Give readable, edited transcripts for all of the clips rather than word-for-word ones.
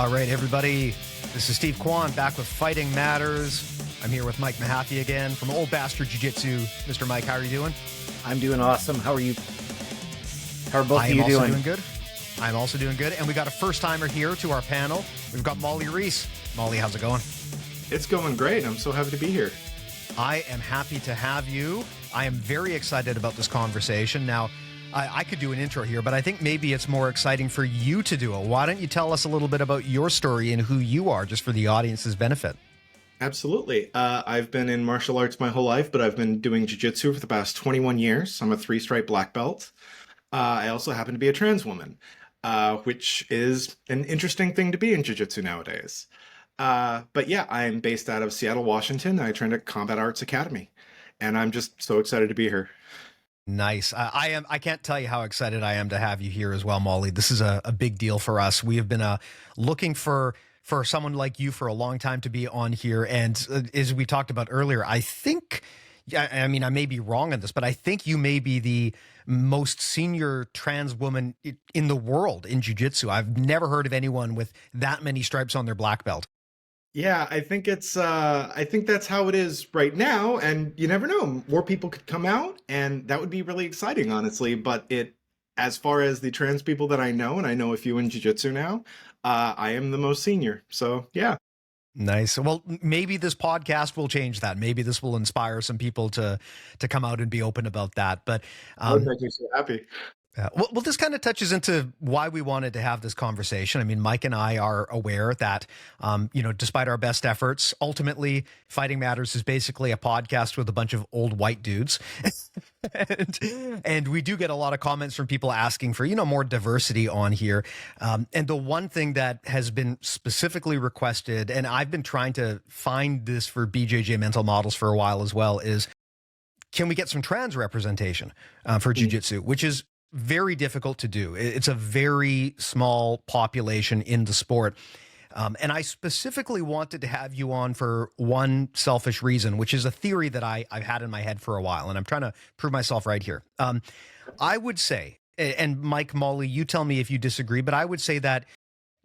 All right, everybody. This is Steve Kwan back with Fighting Matters. I'm here with Mike Mahaffey again from Old Bastard Jiu-Jitsu. Mr. Mike, how are you doing? I'm doing awesome. How are you? How are both of you doing? I'm also doing good. I'm also doing good. And we got a first-timer here to our panel. We've got Molly Reis. Molly, how's it going? It's going great. I'm so happy to be here. I am happy to have you. I am very excited about this conversation. Now, I could do an intro here, but I think maybe it's more exciting for you to do it. Why don't you tell us a little bit about your story and who you are, just for the audience's benefit? Absolutely. I've been in martial arts my whole life, but I've been doing jiu-jitsu for the past 21 years. I'm a 3-stripe black belt. I also happen to be a trans woman, which is an interesting thing to be in jiu-jitsu nowadays. But yeah, I'm based out of Seattle, Washington. I train at Combat Arts Academy, and I'm just so excited to be here. Nice. I can't tell you how excited I am to have you here as well, Molly. This is a big deal for us. We have been looking for someone like you for a long time to be on here. And as we talked about earlier, I think, I mean, I may be wrong on this, but I think you may be the most senior trans woman in the world in jiu-jitsu. I've never heard of anyone with that many stripes on their black belt. Yeah, I think I think that's how it is right now, and you never know. More people could come out, and that would be really exciting, honestly. But as far as the trans people that I know, and I know a few in jiu-jitsu now, I am the most senior. So yeah. Nice. Well, maybe this podcast will change that. Maybe this will inspire some people to come out and be open about that. But that would make me so happy. Well, this kind of touches into why we wanted to have this conversation. I mean, Mike and I are aware that, despite our best efforts, ultimately Fighting Matters is basically a podcast with a bunch of old white dudes. and we do get a lot of comments from people asking for, more diversity on here. And the one thing that has been specifically requested, and I've been trying to find this for BJJ mental models for a while as well, is can we get some trans representation for jiu-jitsu, which is very difficult to do. It's a very small population in the sport. And I specifically wanted to have you on for one selfish reason, which is a theory that I've had in my head for a while, and I'm trying to prove myself right here. I would say, and Mike, Molly, you tell me if you disagree, but I would say that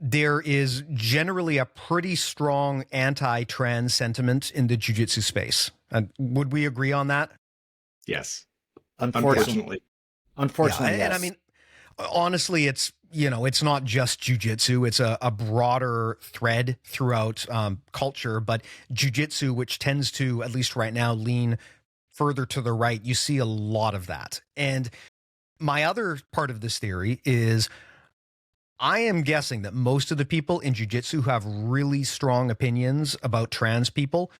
there is generally a pretty strong anti-trans sentiment in the jiu-jitsu space. Would we agree on that? Yes. Unfortunately. Yeah, yes. And I mean, honestly, it's not just jiu-jitsu. It's a broader thread throughout culture, but jiu-jitsu, which tends to, at least right now, lean further to the right, you see a lot of that. And my other part of this theory is I am guessing that most of the people in jiu-jitsu who have really strong opinions about trans people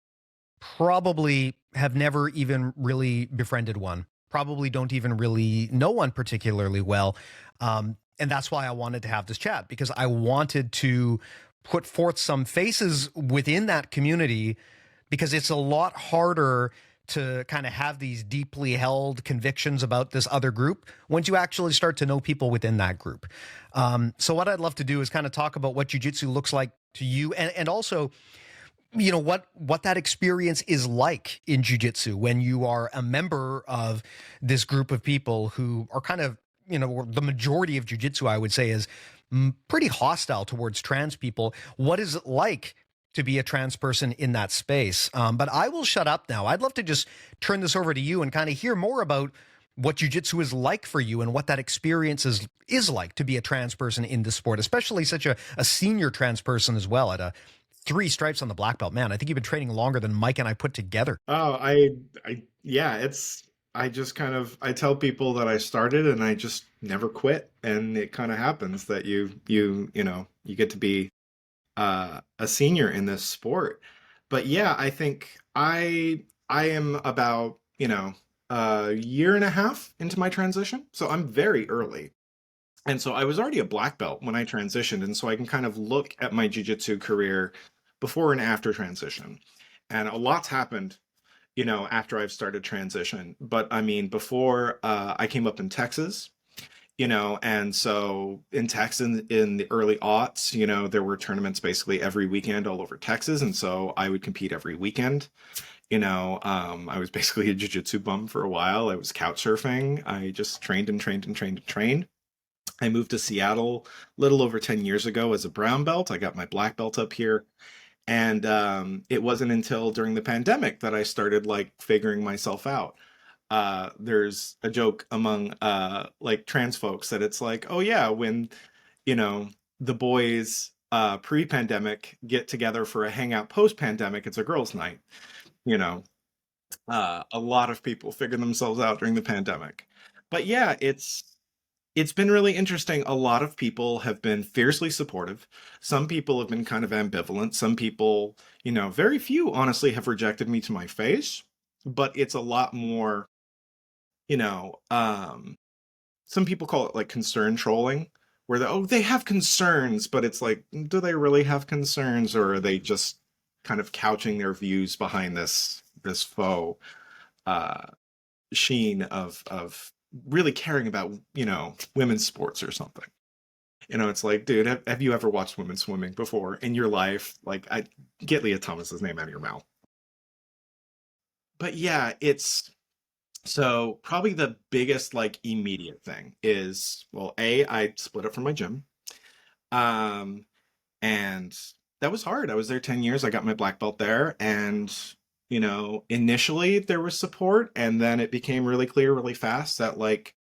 probably have never even really befriended one. Probably don't even really know one particularly well. And that's why I wanted to have this chat, because I wanted to put forth some faces within that community, because it's a lot harder to kind of have these deeply held convictions about this other group once you actually start to know people within that group. So what I'd love to do is kind of talk about what jiu-jitsu looks like to you, and also what that experience is like in jiu-jitsu when you are a member of this group of people who are kind of, the majority of jiu-jitsu, I would say, is pretty hostile towards trans people. What is it like to be a trans person in that space? But I will shut up now. I'd love to just turn this over to you and kind of hear more about what jiu-jitsu is like for you and what that experience is like to be a trans person in this sport, especially such a senior trans person as well, at 3 stripes on the black belt. Man, I think you've been training longer than Mike and I put together. Oh, I just I tell people that I started and I just never quit. And it kind of happens that you get to be a senior in this sport. But yeah, I think I am about, a year and a half into my transition. So I'm very early. And so I was already a black belt when I transitioned. And so I can kind of look at my jiu-jitsu career before and after transition. And a lot's happened, after I've started transition. But I mean, before I came up in Texas, and so in Texas in the early aughts, there were tournaments basically every weekend all over Texas. And so I would compete every weekend. I was basically a jiu-jitsu bum for a while. I was couch surfing. I just trained and trained and trained and trained. I moved to Seattle a little over 10 years ago as a brown belt. I got my black belt up here. And it wasn't until during the pandemic that I started like figuring myself out. There's a joke among like trans folks that it's like, oh yeah, when, you know, the boys pre-pandemic get together for a hangout post-pandemic, it's a girls' night. You know, a lot of people figured themselves out during the pandemic. But yeah, it's been really interesting. A lot of people have been fiercely supportive. Some people have been kind of ambivalent. Some people, you know, very few honestly have rejected me to my face, but it's a lot more, you know, some people call it like concern trolling, where they have concerns, but it's like, do they really have concerns, or are they just kind of couching their views behind this faux uh, sheen of really caring about, you know, women's sports or something? You know, it's like, dude, have you ever watched women swimming before in your life? Like, I get Leah Thomas's name out of your mouth. But yeah, it's so probably the biggest like immediate thing is, well, I split up from my gym. Um, and that was hard. I was there 10 years. I got my black belt there, and you know, initially there was support, and then it became really clear really fast that like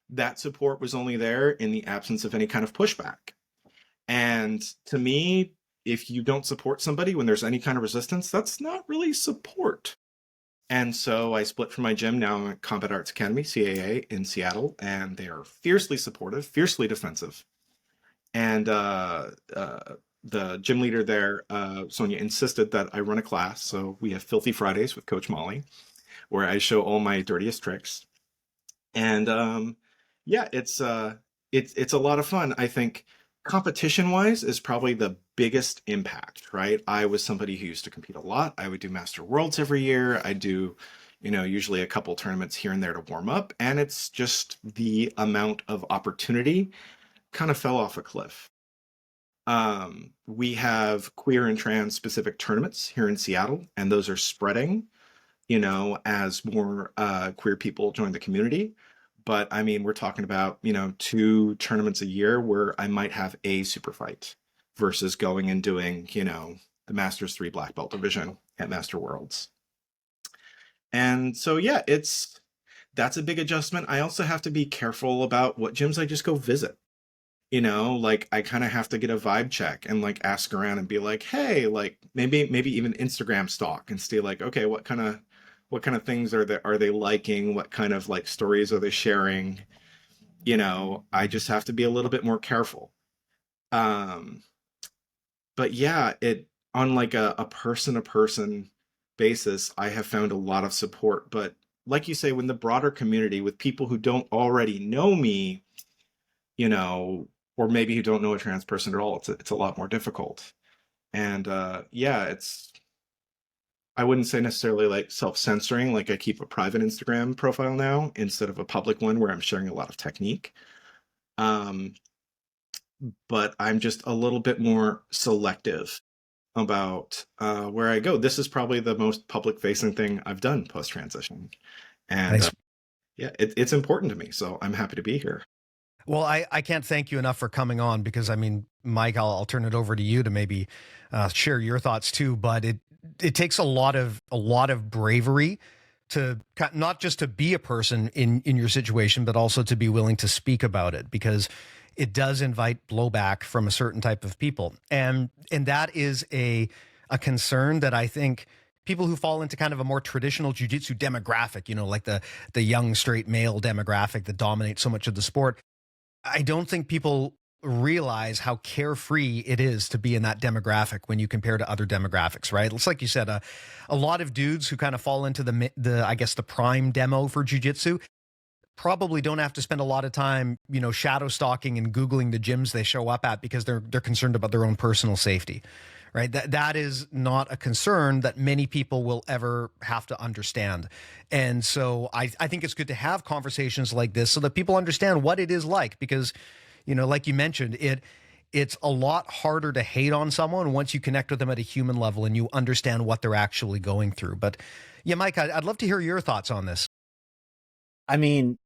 that support was only there in the absence of any kind of pushback. And to me, if you don't support somebody when there's any kind of resistance, that's not really support. And so I split from my gym. Now I'm at Combat Arts Academy, CAA, in Seattle, and they are fiercely supportive, fiercely defensive. And the gym leader there, Sonia, insisted that I run a class. So we have Filthy Fridays with Coach Molly, where I show all my dirtiest tricks. And yeah, it's a lot of fun. I think competition wise is probably the biggest impact, right? I was somebody who used to compete a lot. I would do Master Worlds every year. I do, you know, usually a couple tournaments here and there to warm up. And it's just the amount of opportunity kind of fell off a cliff. We have queer and trans specific tournaments here in Seattle, and those are spreading, you know, as more queer people join the community. But I mean, we're talking about, you know, 2 tournaments a year where I might have a super fight versus going and doing, you know, the Masters 3 black belt division at Master Worlds. And so, yeah, that's a big adjustment. I also have to be careful about what gyms I just go visit. You know, like I kind of have to get a vibe check and like ask around and be like, hey, like maybe even Instagram stalk and see like, okay, what kind of things are they liking? What kind of like stories are they sharing? You know, I just have to be a little bit more careful. Um, but yeah, it on like a person to person basis, I have found a lot of support. But like you say, when the broader community with people who don't already know me, you know, or maybe who don't know a trans person at all, it's a lot more difficult. And yeah, I wouldn't say necessarily like self-censoring, like I keep a private Instagram profile now instead of a public one where I'm sharing a lot of technique. Um, but I'm just a little bit more selective about where I go. This is probably the most public-facing thing I've done post-transition. And Nice. yeah, it's important to me, so I'm happy to be here. Well, I can't thank you enough for coming on, because I mean, Mike, I'll turn it over to you to maybe share your thoughts too. But it takes a lot of bravery to not just to be a person in your situation, but also to be willing to speak about it, because it does invite blowback from a certain type of people, and that is a concern that I think people who fall into kind of a more traditional jiu-jitsu demographic, you know, like the young straight male demographic that dominates so much of the sport, I don't think people realize how carefree it is to be in that demographic when you compare to other demographics, right? It's like you said, a lot of dudes who kind of fall into the I guess the prime demo for jiu-jitsu probably don't have to spend a lot of time, you know, shadow stalking and Googling the gyms they show up at, because they're concerned about their own personal safety, right? That is not a concern that many people will ever have to understand. And so I think it's good to have conversations like this so that people understand what it is like, because, you know, like you mentioned, it's a lot harder to hate on someone once you connect with them at a human level and you understand what they're actually going through. But yeah, Mike, I'd love to hear your thoughts on this. I mean,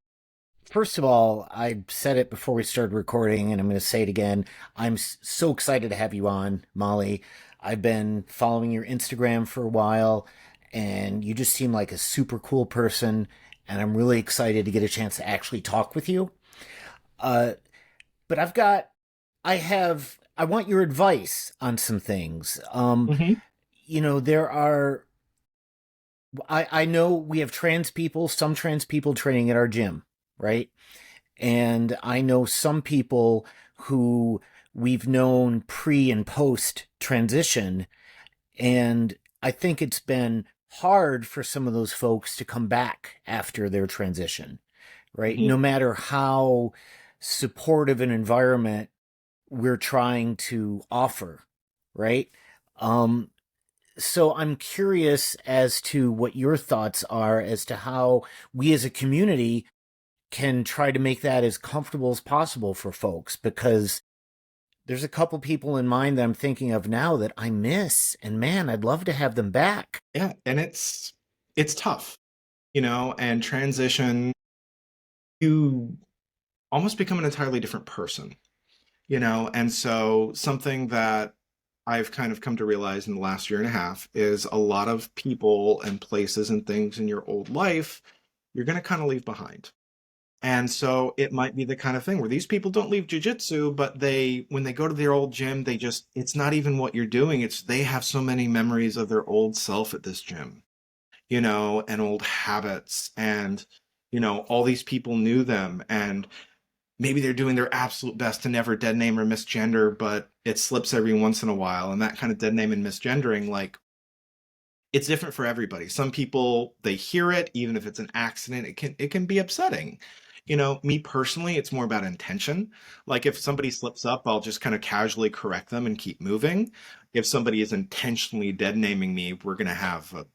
First of all, I said it before we started recording, and I'm going to say it again. I'm so excited to have you on, Molly. I've been following your Instagram for a while, and you just seem like a super cool person, and I'm really excited to get a chance to actually talk with you. Uh, but I want your advice on some things. Hmm. There are, I know we have some trans people training at our gym, right? And I know some people who we've known pre and post transition. And I think it's been hard for some of those folks to come back after their transition, right? Hmm. No matter how supportive an environment we're trying to offer, right? Um, so I'm curious as to what your thoughts are as to how we as a community can try to make that as comfortable as possible for folks, because there's a couple people in mind that I'm thinking of now that I miss, and man, I'd love to have them back. Yeah, and it's tough, and transition, you almost become an entirely different person, and so something that I've kind of come to realize in the last year and a half is a lot of people and places and things in your old life you're going to kind of leave behind. And so it might be the kind of thing where these people don't leave jujitsu, but when they go to their old gym, it's not even what you're doing. It's they have so many memories of their old self at this gym, and old habits. And, all these people knew them. And maybe they're doing their absolute best to never dead name or misgender, but it slips every once in a while. And that kind of dead name and misgendering, like, it's different for everybody. Some people, they hear it, even if it's an accident, it can be upsetting. Me personally, it's more about intention. Like if somebody slips up, I'll just kind of casually correct them and keep moving. If somebody is intentionally dead naming me, we're gonna have a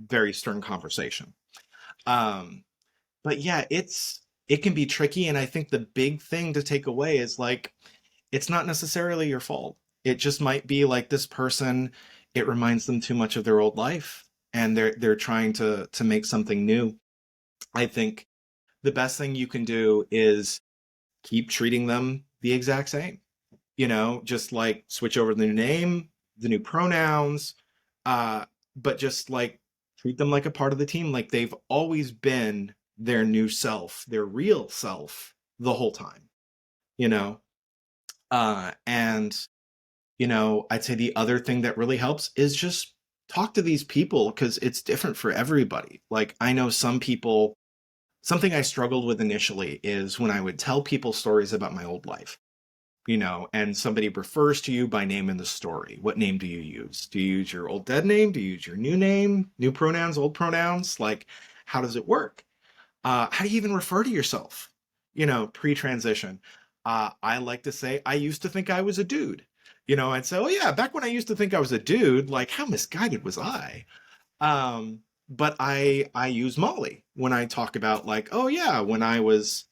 very stern conversation. Um, but yeah, it can be tricky, and I think the big thing to take away is like it's not necessarily your fault. It just might be like this person, it reminds them too much of their old life and they're trying to make something new. I think the best thing you can do is keep treating them the exact same. Just like switch over the new name, the new pronouns, uh, but just like treat them like a part of the team, like they've always been their new self, their real self the whole time, you know? And I'd say the other thing that really helps is just talk to these people because it's different for everybody. Like, I know some people, something I struggled with initially is when I would tell people stories about my old life, and somebody refers to you by name in the story. What name do you use? Do you use your old dead name? Do you use your new name? New pronouns, old pronouns? Like, how does it work? How do you even refer to yourself? Pre-transition. I like to say I used to think I was a dude. I'd say, oh yeah, back when I used to think I was a dude, like how misguided was I? But I use Molly when I talk about like, oh yeah, when I was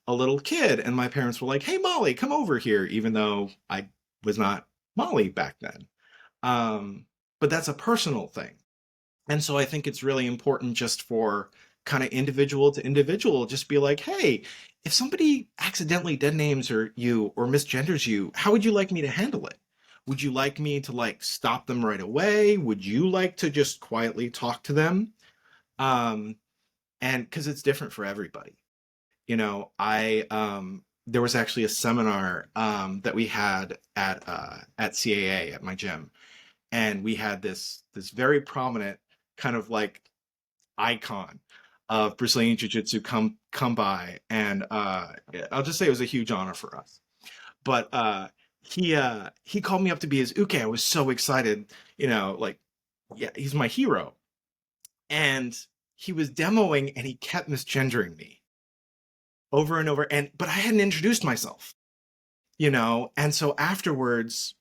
a little kid and my parents were like, hey Molly, come over here, even though I was not Molly back then. But that's a personal thing. And so I think it's really important just for kind of individual to individual, just be like, hey, if somebody accidentally dead names or you or misgenders you, how would you like me to handle it? Would you like me to like stop them right away? Would you like to just quietly talk to them? Um, and because it's different for everybody. I there was actually a seminar that we had at CAA at my gym, and we had this very prominent kind of like icon of Brazilian Jiu-Jitsu come by, and I'll just say it was a huge honor for us. But he called me up to be his uke. I was so excited, like yeah, he's my hero. And he was demoing and he kept misgendering me over and over. And but I hadn't introduced myself, and so afterwards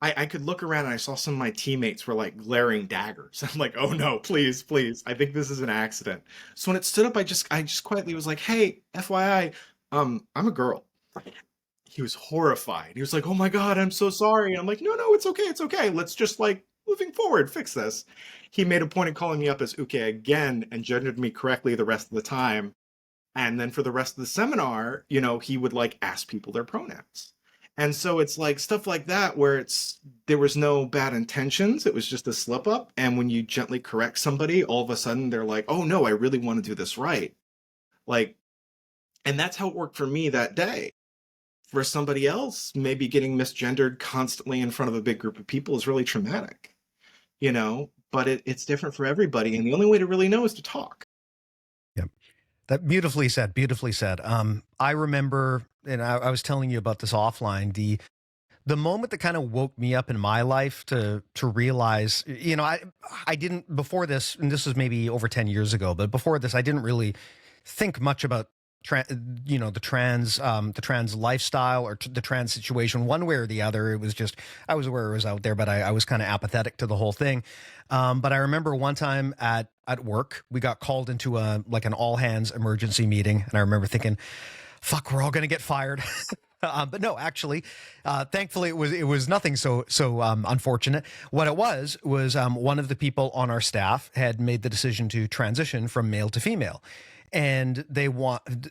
I could look around and I saw some of my teammates were like glaring daggers. I'm like, oh no, please, please. I think this is an accident. So when it stood up, I just quietly was like, hey, FYI, I'm a girl. He was horrified. He was like, oh my God, I'm so sorry. And I'm like, no, no, it's okay, it's okay. Let's just like moving forward, fix this. He made a point of calling me up as Uke again and gendered me correctly the rest of the time. And then for the rest of the seminar, he would like ask people their pronouns. And so it's like stuff like that where there was no bad intentions. It was just a slip up. And when you gently correct somebody, all of a sudden they're like, oh no, I really want to do this right. Like, and that's how it worked for me that day. For somebody else, maybe getting misgendered constantly in front of a big group of people is really traumatic, but it's different for everybody. And the only way to really know is to talk. Yep. That beautifully said, beautifully said. I remember, and I was telling you about this offline, the moment that kind of woke me up in my life to realize, I didn't before this, and this was maybe over 10 years ago, but before this, I didn't really think much about the trans lifestyle or the trans situation one way or the other. It was just, I was aware it was out there, but I was kind of apathetic to the whole thing. But I remember one time at work, we got called into an all hands emergency meeting. And I remember thinking, fuck, we're all going to get fired. But no, actually, thankfully it was nothing so unfortunate. What it was one of the people on our staff had made the decision to transition from male to female. And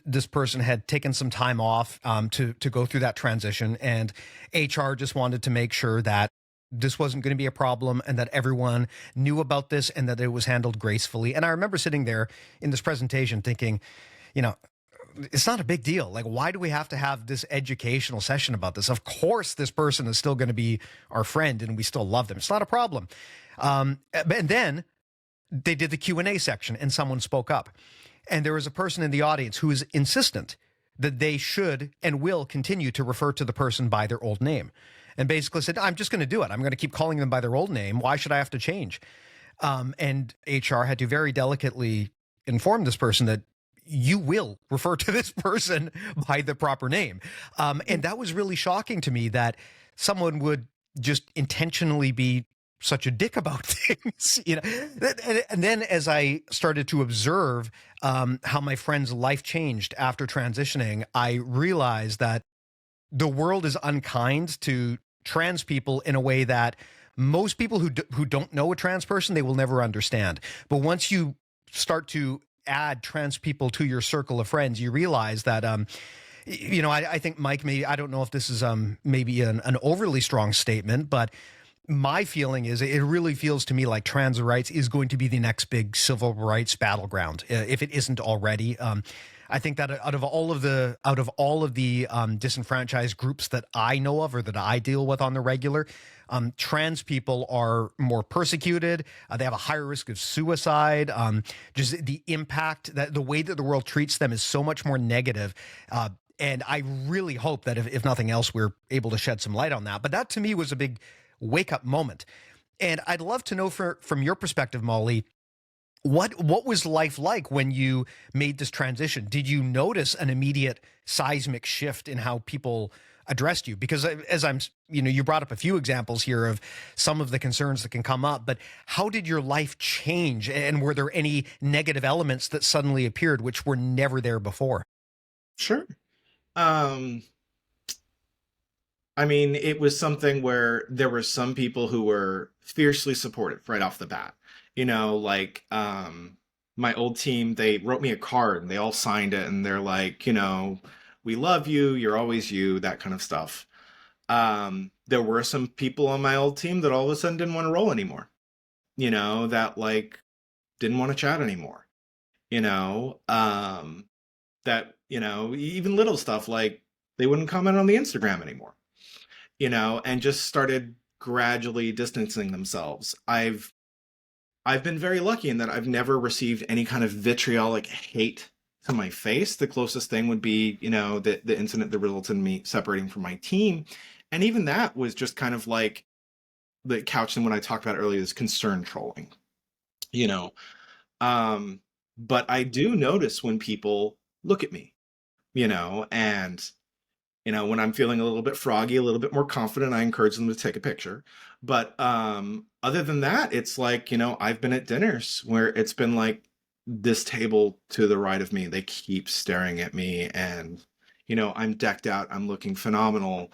this person had taken some time off to go through that transition, and HR just wanted to make sure that this wasn't going to be a problem and that everyone knew about this and that it was handled gracefully. And I remember sitting there in this presentation thinking, it's not a big deal. Like, why do we have to have this educational session about this? Of course, this person is still going to be our friend and we still love them. It's not a problem. And then they did the Q&A section and someone spoke up. And there was a person in the audience who is insistent that they should and will continue to refer to the person by their old name. And basically said, I'm just going to do it. I'm going to keep calling them by their old name. Why should I have to change? And HR had to very delicately inform this person that you will refer to this person by the proper name. And that was really shocking to me that someone would just intentionally be such a dick about things, And then as I started to observe how my friend's life changed after transitioning, I realized that the world is unkind to trans people in a way that most people who don't know a trans person, they will never understand. But once you start to add trans people to your circle of friends, you realize that I think, Mike, maybe, I don't know if this is maybe an overly strong statement, but my feeling is it really feels to me like trans rights is going to be the next big civil rights battleground, if it isn't already. I think that out of all of the disenfranchised groups that I know of or that I deal with on the regular, trans people are more persecuted. They have a higher risk of suicide. Just the impact, that the way that the world treats them is so much more negative. And I really hope that if nothing else, we're able to shed some light on that. But that to me was a big wake up moment. And I'd love to know from your perspective, Molly, what was life like when you made this transition? Did you notice an immediate seismic shift in how people addressed you? Because as you brought up a few examples here of some of the concerns that can come up, but how did your life change? And were there any negative elements that suddenly appeared which were never there before? Sure. It was something where there were some people who were fiercely supportive right off the bat. My old team, they wrote me a card and they all signed it and they're like, we love you, you're always you, that kind of stuff. There were some people on my old team that all of a sudden didn't want to roll anymore, that didn't want to chat anymore, that, even little stuff like they wouldn't comment on the Instagram anymore. And just started gradually distancing themselves. I've been very lucky in that I've never received any kind of vitriolic hate to my face. The closest thing would be, the incident that resulted in me separating from my team. And even that was just kind of like the couch in what I talked about earlier, is concern trolling, but I do notice when people look at me, and when I'm feeling a little bit froggy, a little bit more confident, I encourage them to take a picture. But other than that, it's like, I've been at dinners where it's been like this table to the right of me, they keep staring at me and, I'm decked out, I'm looking phenomenal.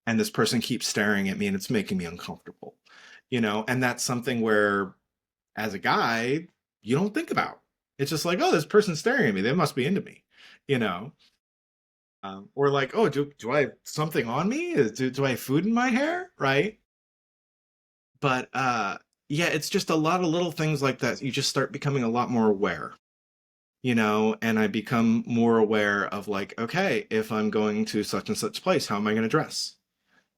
And this person keeps staring at me and it's making me uncomfortable, and that's something where as a guy, you don't think about, It's just like, oh, this person's staring at me. They must be into me, you know? Or like, oh, do I have something on me? Do I have food in my hair? Right. But yeah, it's just a lot of little things like that. You just start becoming a lot more aware, and I become more aware of like, okay, if I'm going to such and such place, how am I going to dress?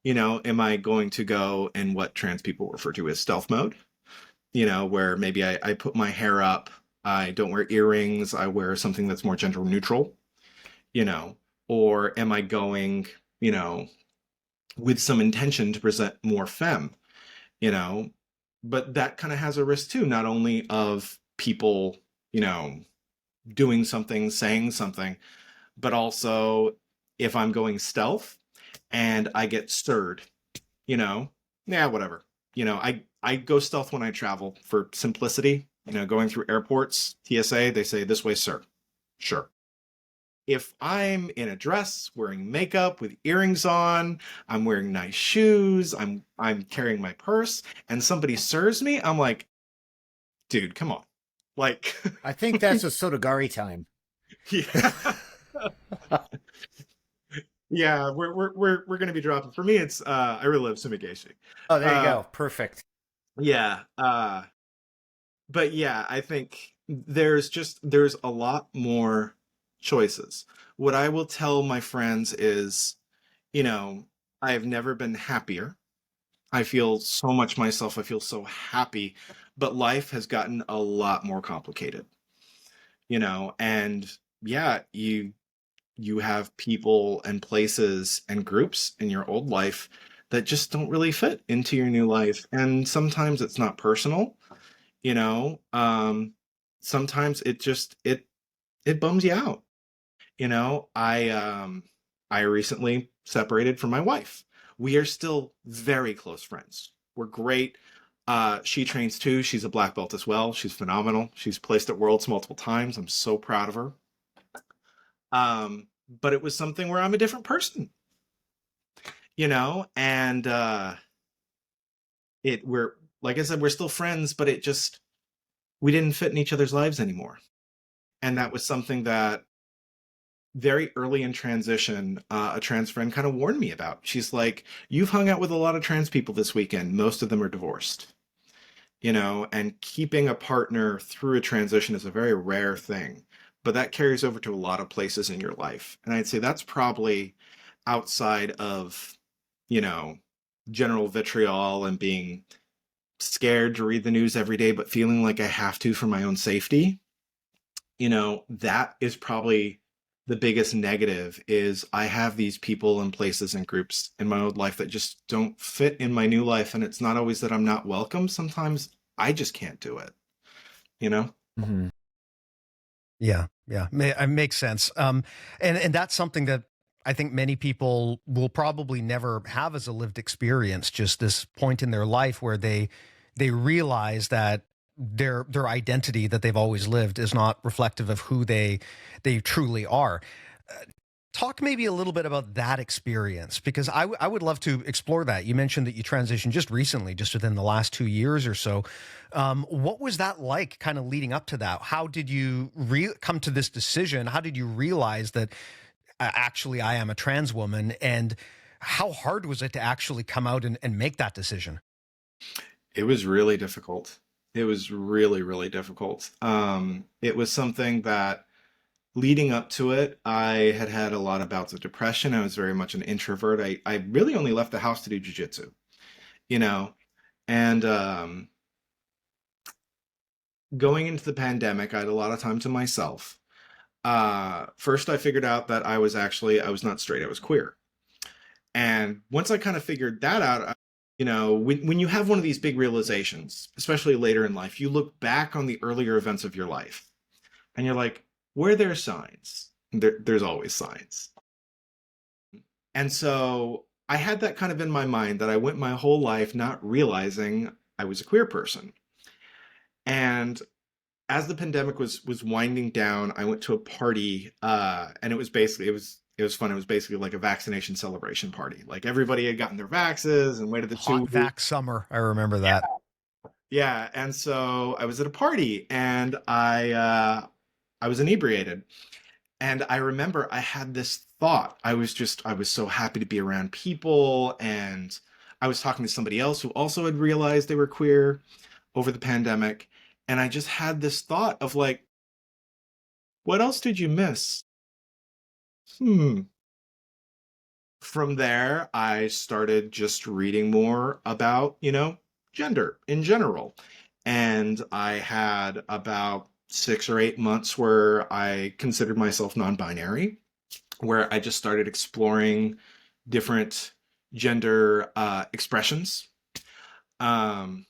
Am I going to go in what trans people refer to as stealth mode? Where maybe I put my hair up, I don't wear earrings, I wear something that's more gender neutral, you know, or am I going, you know, with some intention to present more femme, you know, but that kind of has a risk too, not only of people, doing something, saying something, but also if I'm going stealth and I get stirred, yeah, whatever. I go stealth when I travel for simplicity. Going through airports, TSA, they say this way, sir. Sure. If I'm in a dress, wearing makeup with earrings on, I'm wearing nice shoes, I'm carrying my purse, and somebody stirs me, I'm like, dude, come on. Like I think that's a Sotogari time. yeah. Yeah, we're gonna be dropping. For me, it's I really love Sumigashi. Oh, there you Uh go. Perfect. yeah. But yeah, I think there's a lot more choices. What I will tell my friends is, you know, I have never been happier. I feel so much myself. I feel so happy, but life has gotten a lot more complicated, and yeah, you have people and places and groups in your old life that just don't really fit into your new life. And sometimes it's not personal, you know. Sometimes it bums you out. I recently separated from my wife. We are still very close friends. We're great. She trains too. She's a black belt as well. She's phenomenal. She's placed at worlds multiple times. I'm so proud of her. But it was something where I'm a different person, and we're, like I said, we're still friends, but we didn't fit in each other's lives anymore. And that was something that very early in transition, a trans friend kind of warned me about. She's like, you've hung out with a lot of trans people this weekend. Most of them are divorced, and keeping a partner through a transition is a very rare thing, but that carries over to a lot of places in your life. And I'd say that's probably outside of, you know, general vitriol and being scared to read the news every day, but feeling like I have to for my own safety. That is probably the biggest negative. Is I have these people and places and groups in my old life that just don't fit in my new life. And it's not always that I'm not welcome. Sometimes I just can't do it, you know? Mm-hmm. Yeah, yeah, it makes sense. And that's something that I think many people will probably never have as a lived experience. Just this point in their life where they realize that their identity that they've always lived is not reflective of who they truly are. Talk maybe a little bit about that experience, because I would love to explore that. You mentioned that you transitioned just recently, just within the last 2 years or so. What was that like, kind of leading up to that? How did you come to this decision? How did you realize that actually I am a trans woman? And how hard was it to actually come out and make that decision? It was really difficult. It was really, really difficult. It was something that leading up to it, I had had a lot of bouts of depression. I was very much an introvert. I really only left the house to do jujitsu, you know, and going into the pandemic, I had a lot of time to myself. First, I figured out that I was not straight, I was queer. And once I kind of figured that out, when you have one of these big realizations, especially later in life, you look back on the earlier events of your life and you're like, where there are signs, there's always signs. And so I had that kind of in my mind, that I went my whole life not realizing I was a queer person. And as the pandemic was winding down, I went to a party, and it was fun. It was basically like a vaccination celebration party. Like everybody had gotten their vaxes and waited the Hot 2 weeks. vax summer, I remember that. Yeah, and so I was at a party and I was inebriated. And I remember I had this thought. I was so happy to be around people, and I was talking to somebody else who also had realized they were queer over the pandemic, and I just had this thought of like, what else did you miss? Hmm. From there, I started just reading more about, gender in general. And I had about 6 or 8 months where I considered myself non-binary, where I just started exploring different gender expressions. Um,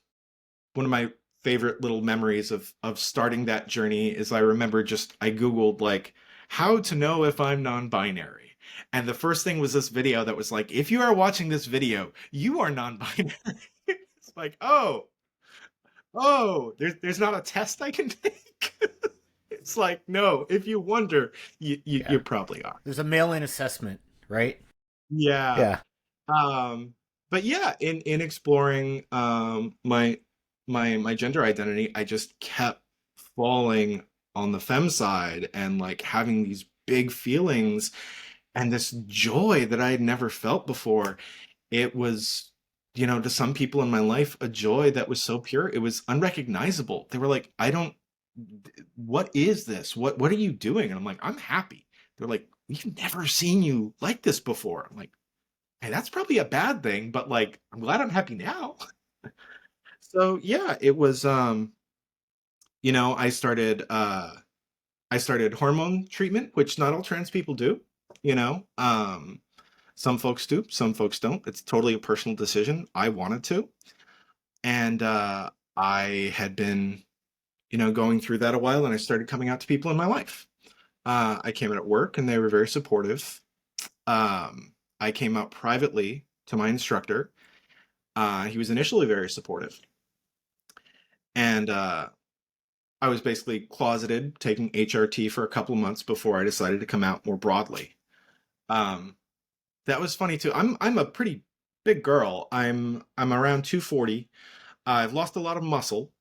One of my favorite little memories of starting that journey is I remember just I Googled like how to know if I'm non-binary. And the first thing was this video that was like, if you are watching this video, you are non-binary. It's like, there's not a test I can take. It's like, no, if you wonder, you Yeah. probably are. There's a mail-in assessment, right? Yeah. Yeah. But yeah, in exploring my gender identity, I just kept falling on the femme side and like having these big feelings and this joy that I had never felt before. It was, to some people in my life, a joy that was so pure, it was unrecognizable. They were like, I don't, what is this? What are you doing? And I'm like, I'm happy. They're like, we've never seen you like this before. I'm like, hey, that's probably a bad thing, but like, I'm glad I'm happy now. So yeah, it was, I started hormone treatment, which not all trans people do, you know. Some folks do, some folks don't. It's totally a personal decision. I wanted to. And I had been, going through that a while, and I started coming out to people in my life. I came out at work and they were very supportive. I came out privately to my instructor. He was initially very supportive. And I was basically closeted, taking HRT for a couple of months before I decided to come out more broadly. Um, that was funny too. I'm a pretty big girl. I'm around 240. I've lost a lot of muscle,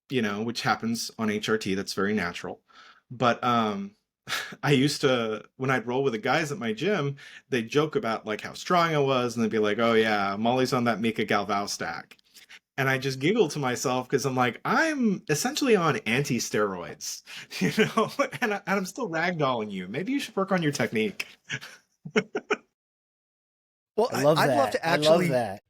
which happens on HRT. That's very natural. But I used to, when I'd roll with the guys at my gym, they'd joke about like how strong I was, and they'd be like, "Oh yeah, Molly's on that Mika Galvao stack." And I just giggle to myself because I'm like, I'm essentially on anti-steroids, and I'm still ragdolling you. Maybe you should work on your technique. Well, I love I'd love that. to I love actually that.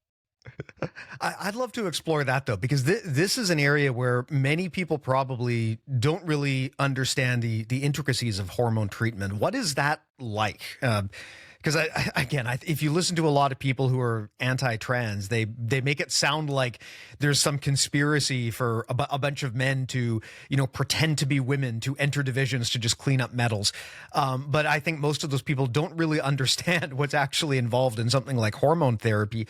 I'd love to explore that though, because this is an area where many people probably don't really understand the intricacies of hormone treatment. What is that like? Because if you listen to a lot of people who are anti-trans, they make it sound like there's some conspiracy for a bunch of men to pretend to be women to enter divisions to just clean up medals. But I think most of those people don't really understand what's actually involved in something like hormone therapy.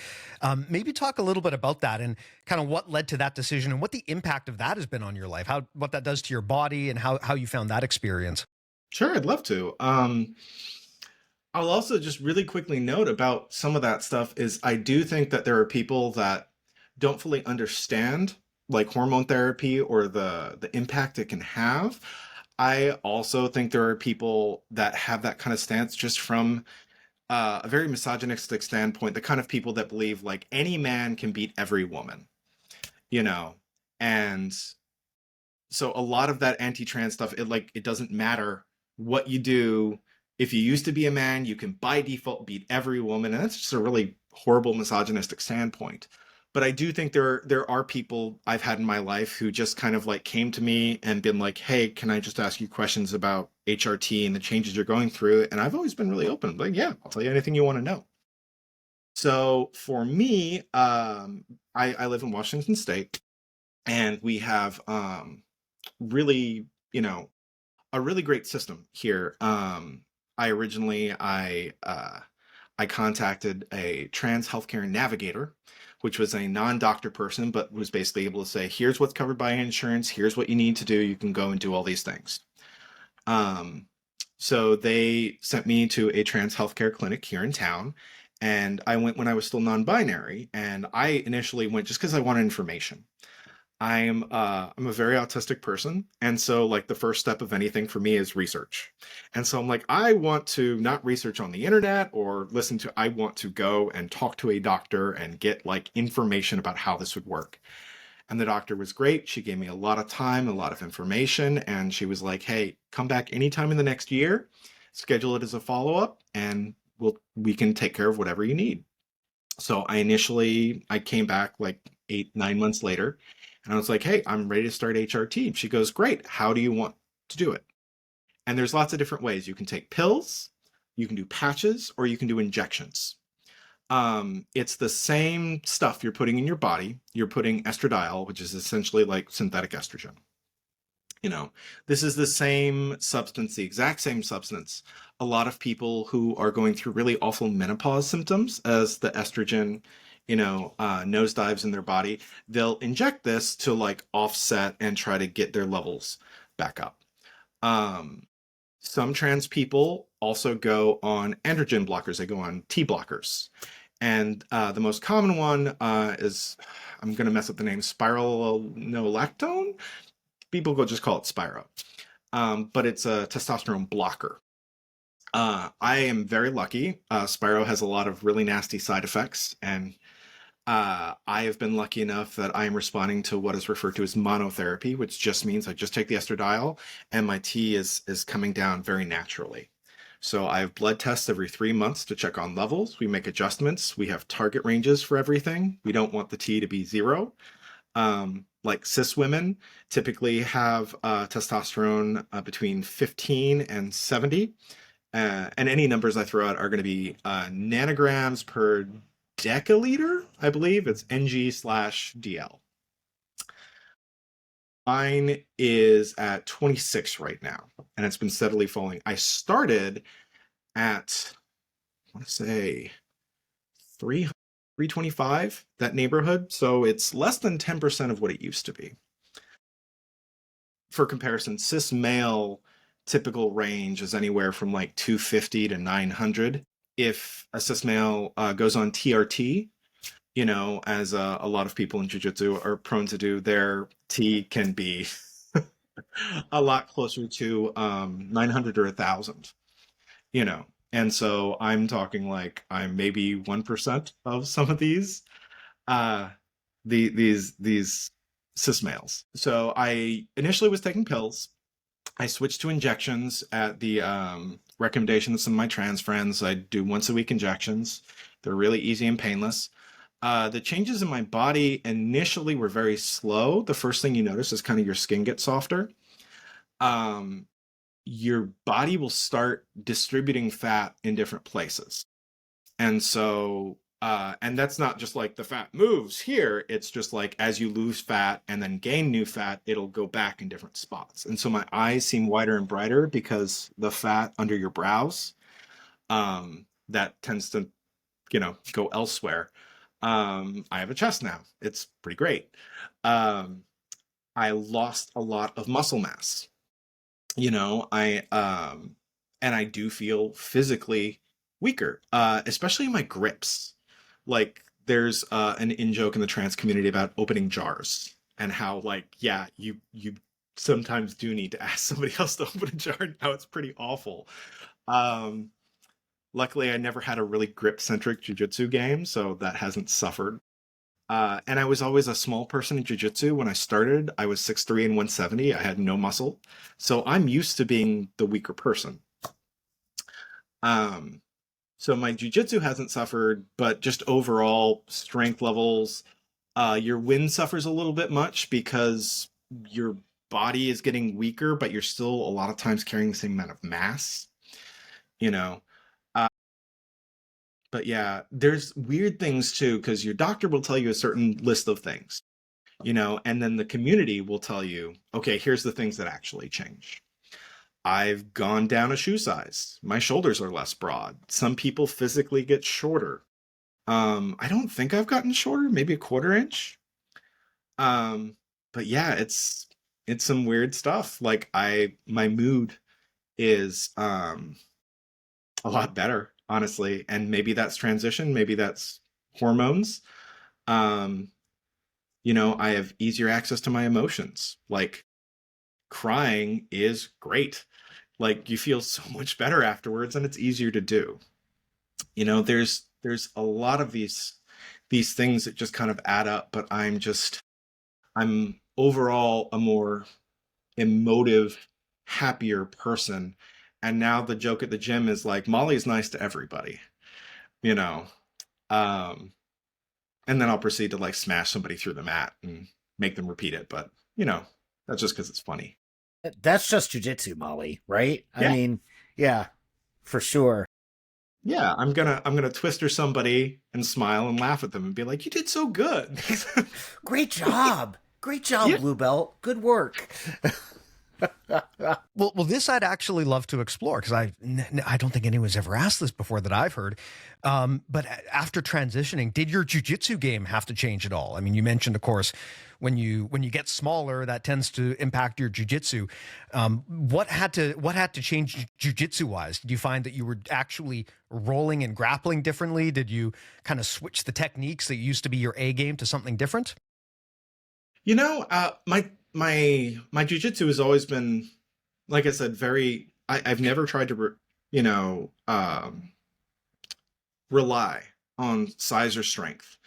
Maybe talk a little bit about that and kind of what led to that decision and what the impact of that has been on your life, what that does to your body, and how you found that experience. Sure, I'd love to. I'll also just really quickly note about some of that stuff is I do think that there are people that don't fully understand like hormone therapy or the impact it can have. I also think there are people that have that kind of stance just from a very misogynistic standpoint, the kind of people that believe like any man can beat every woman, you know, and so a lot of that anti-trans stuff, it doesn't matter what you do. If you used to be a man, you can by default beat every woman, and that's just a really horrible misogynistic standpoint. But I do think there are people I've had in my life who just kind of like came to me and been like, "Hey, can I just ask you questions about HRT and the changes you're going through?" And I've always been really open, like, "Yeah, I'll tell you anything you want to know." So for me, I live in Washington State, and we have really, a really great system here. I originally I contacted a trans healthcare navigator, which was a non-doctor person, but was basically able to say, here's what's covered by insurance, here's what you need to do, you can go and do all these things. Um, so they sent me to a trans healthcare clinic here in town, and I went when I was still non-binary, and I initially went just because I wanted information. I'm a very autistic person, and so like the first step of anything for me is research. And so I'm like, I want to not research on the internet or listen to, I want to go and talk to a doctor and get like information about how this would work. And the doctor was great. She gave me a lot of time, a lot of information, and she was like, "Hey, come back anytime in the next year, schedule it as a follow-up, and we can take care of whatever you need." So I came back like 8, 9 months later, and I was like, "Hey, I'm ready to start HRT." She goes, "Great. How do you want to do it?" And there's lots of different ways. You can take pills, you can do patches, or you can do injections. It's the same stuff you're putting in your body. You're putting estradiol, which is essentially like synthetic estrogen. You know, this is the same substance, the exact same substance. A lot of people who are going through really awful menopause symptoms as the estrogen, nosedives in their body, they'll inject this to like offset and try to get their levels back up. Some trans people also go on androgen blockers. They go on T blockers. And the most common one is, I'm going to mess up the name, spironolactone. People go just call it Spiro. But it's a testosterone blocker. I am very lucky. Spiro has a lot of really nasty side effects, and I have been lucky enough that I am responding to what is referred to as monotherapy, which just means I just take the estradiol and my T is coming down very naturally. So I have blood tests every 3 months to check on levels. We make adjustments. We have target ranges for everything. We don't want the T to be 0. Like cis women typically have testosterone between 15 and 70. And any numbers I throw out are going to be nanograms per deciliter, I believe. It's NG/DL. Mine is at 26 right now, and it's been steadily falling. I started at, I want to say, 325, that neighborhood. So it's less than 10% of what it used to be. For comparison, cis male typical range is anywhere from like 250 to 900. If a cis male goes on TRT, as a lot of people in jiu-jitsu are prone to do, their T can be a lot closer to 900 or 1,000, And so I'm talking like I'm maybe 1% of some of these these cis males. So I initially was taking pills. I switched to injections at the recommendation of some of my trans friends. I do once a week injections. They're really easy and painless. The changes in my body initially were very slow. The first thing you notice is kind of your skin gets softer. Your body will start distributing fat in different places. And so, and that's not just like the fat moves here. It's just like as you lose fat and then gain new fat, it'll go back in different spots. And so my eyes seem wider and brighter because the fat under your brows, that tends to, go elsewhere. I have a chest now. It's pretty great. I lost a lot of muscle mass. And I do feel physically weaker, especially in my grips. Like there's an in-joke in the trans community about opening jars and how like, yeah, you sometimes do need to ask somebody else to open a jar. Now it's pretty awful. Luckily I never had a really grip-centric jiu-jitsu game, so that hasn't suffered. And I was always a small person in jiu-jitsu. When I started, I was 6'3" and 170. I had no muscle. So I'm used to being the weaker person. So my jiu-jitsu hasn't suffered, but just overall strength levels, your wind suffers a little bit much because your body is getting weaker, but you're still a lot of times carrying the same amount of mass, you know. But yeah, there's weird things too, because your doctor will tell you a certain list of things, and then the community will tell you, okay, here's the things that actually change. I've gone down a shoe size. My shoulders are less broad. Some people physically get shorter. I don't think I've gotten shorter, maybe a quarter inch. But yeah, it's some weird stuff. Like my mood is a lot better, honestly. And maybe that's transition, maybe that's hormones. Um, I have easier access to my emotions. Like crying is great. Like you feel so much better afterwards and it's easier to do. There's a lot of these things that just kind of add up, but I'm overall a more emotive, happier person. And now the joke at the gym is like Molly's nice to everybody, you know. Um and then I'll proceed to like smash somebody through the mat and make them repeat it, but that's just because it's funny. That's just jujitsu, Molly, right? I Yeah. mean, yeah, for sure. Yeah, I'm gonna twister somebody and smile and laugh at them and be like, "You did so good." Great job. Great job, Yeah. Blue Belt. Good work. Well, this I'd actually love to explore because I don't think anyone's ever asked this before that I've heard. But after transitioning, did your jujitsu game have to change at all? I mean, you mentioned, of course, when you get smaller, that tends to impact your jujitsu. What had to change jujitsu wise? Did you find that you were actually rolling and grappling differently? Did you kind of switch the techniques that used to be your A game to something different? My jujitsu has always been, like I said, very. I've never tried to, you know, rely on size or strength.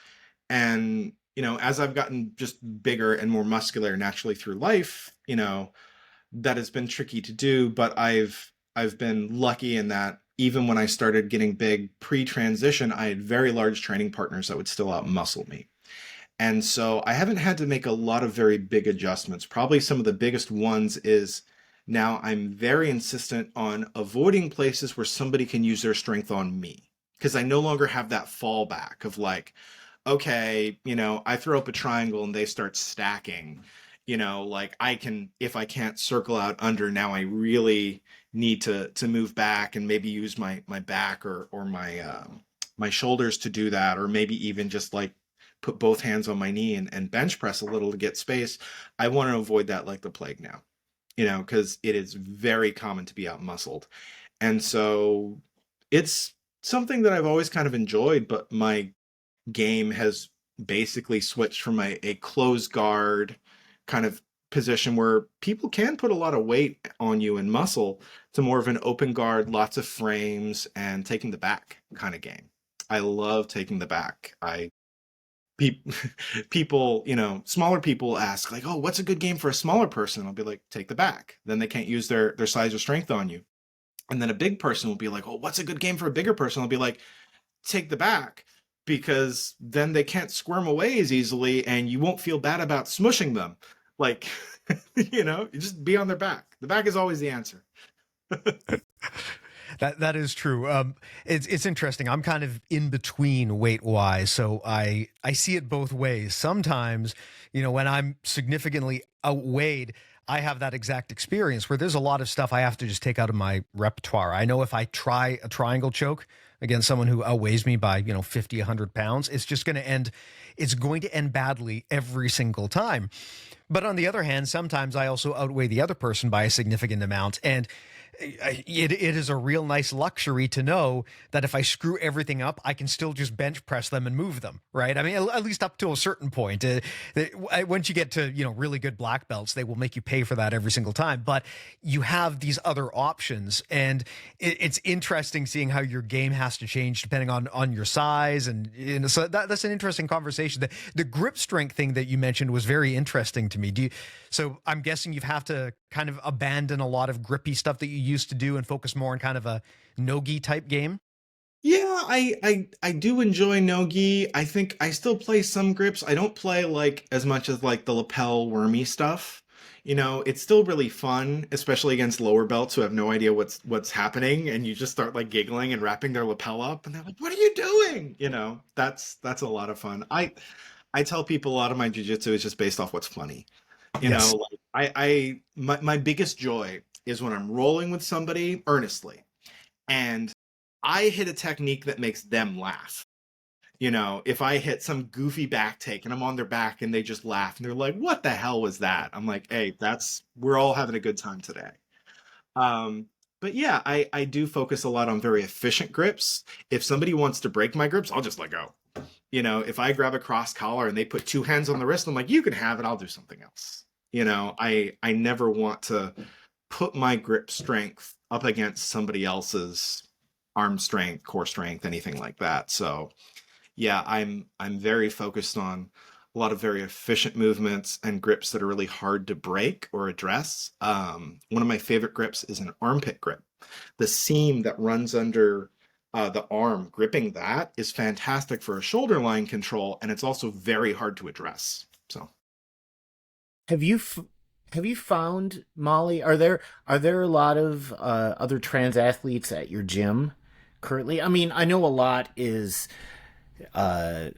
And, as I've gotten just bigger and more muscular naturally through life, that has been tricky to do, but I've been lucky in that even when I started getting big pre-transition, I had very large training partners that would still outmuscle me. And so I haven't had to make a lot of very big adjustments. Probably some of the biggest ones is now I'm very insistent on avoiding places where somebody can use their strength on me. Because I no longer have that fallback of like, okay, I throw up a triangle and they start stacking. Like if I can't circle out under, now I really need to move back and maybe use my back or my shoulders to do that, or maybe even just like put both hands on my knee and bench press a little to get space. I want to avoid that like the plague now, because it is very common to be outmuscled. And so it's something that I've always kind of enjoyed, but my game has basically switched from a closed guard kind of position where people can put a lot of weight on you and muscle to more of an open guard, lots of frames, and taking the back kind of game. I love taking the back. People, smaller people ask like, "Oh, what's a good game for a smaller person?" I'll be like, "Take the back." Then they can't use their size or strength on you. And then a big person will be like, "Oh, what's a good game for a bigger person?" I'll be like, "Take the back," because then they can't squirm away as easily and you won't feel bad about smushing them. Like, you just be on their back. The back is always the answer. That is true. It's interesting. I'm kind of in between weight wise, so I see it both ways. Sometimes, when I'm significantly outweighed, I have that exact experience where there's a lot of stuff I have to just take out of my repertoire. I know if I try a triangle choke against someone who outweighs me by 50, 100 pounds, it's going to end badly every single time. But on the other hand, sometimes I also outweigh the other person by a significant amount, and it is a real nice luxury to know that if I screw everything up, I can still just bench press them and move them, right? I mean, at least up to a certain point. Once you get to really good black belts, they will make you pay for that every single time. But you have these other options, and it's interesting seeing how your game has to change depending on your size, and so that's an interesting conversation. The grip strength thing that you mentioned was very interesting to me. So I'm guessing you've have to kind of abandon a lot of grippy stuff that you used to do and focus more on kind of a no-gi type game. Yeah, I do enjoy no-gi. I think I still play some grips. I don't play like as much as like the lapel wormy stuff. It's still really fun, especially against lower belts who have no idea what's happening, and you just start like giggling and wrapping their lapel up, and they're like, "What are you doing?" That's a lot of fun. I tell people a lot of my jujitsu is just based off what's funny. Yes. Like my biggest joy is when I'm rolling with somebody earnestly and I hit a technique that makes them laugh. If I hit some goofy back take and I'm on their back and they just laugh and they're like, "What the hell was that?" I'm like, "Hey, we're all having a good time today." Um, but yeah, I do focus a lot on very efficient grips. If somebody wants to break my grips, I'll just let go. if I grab a cross collar and they put two hands on the wrist, I'm like, you can have it, I'll do something else. I never want to put my grip strength up against somebody else's arm strength, core strength, anything like that. So yeah, I'm very focused on a lot of very efficient movements and grips that are really hard to break or address. One of my favorite grips is an armpit grip. The seam that runs under the arm, gripping that is fantastic for a shoulder line control, and it's also very hard to address. So, Have you have you found, Molly? Are there a lot of other trans athletes at your gym currently? I mean, I know a lot is uh,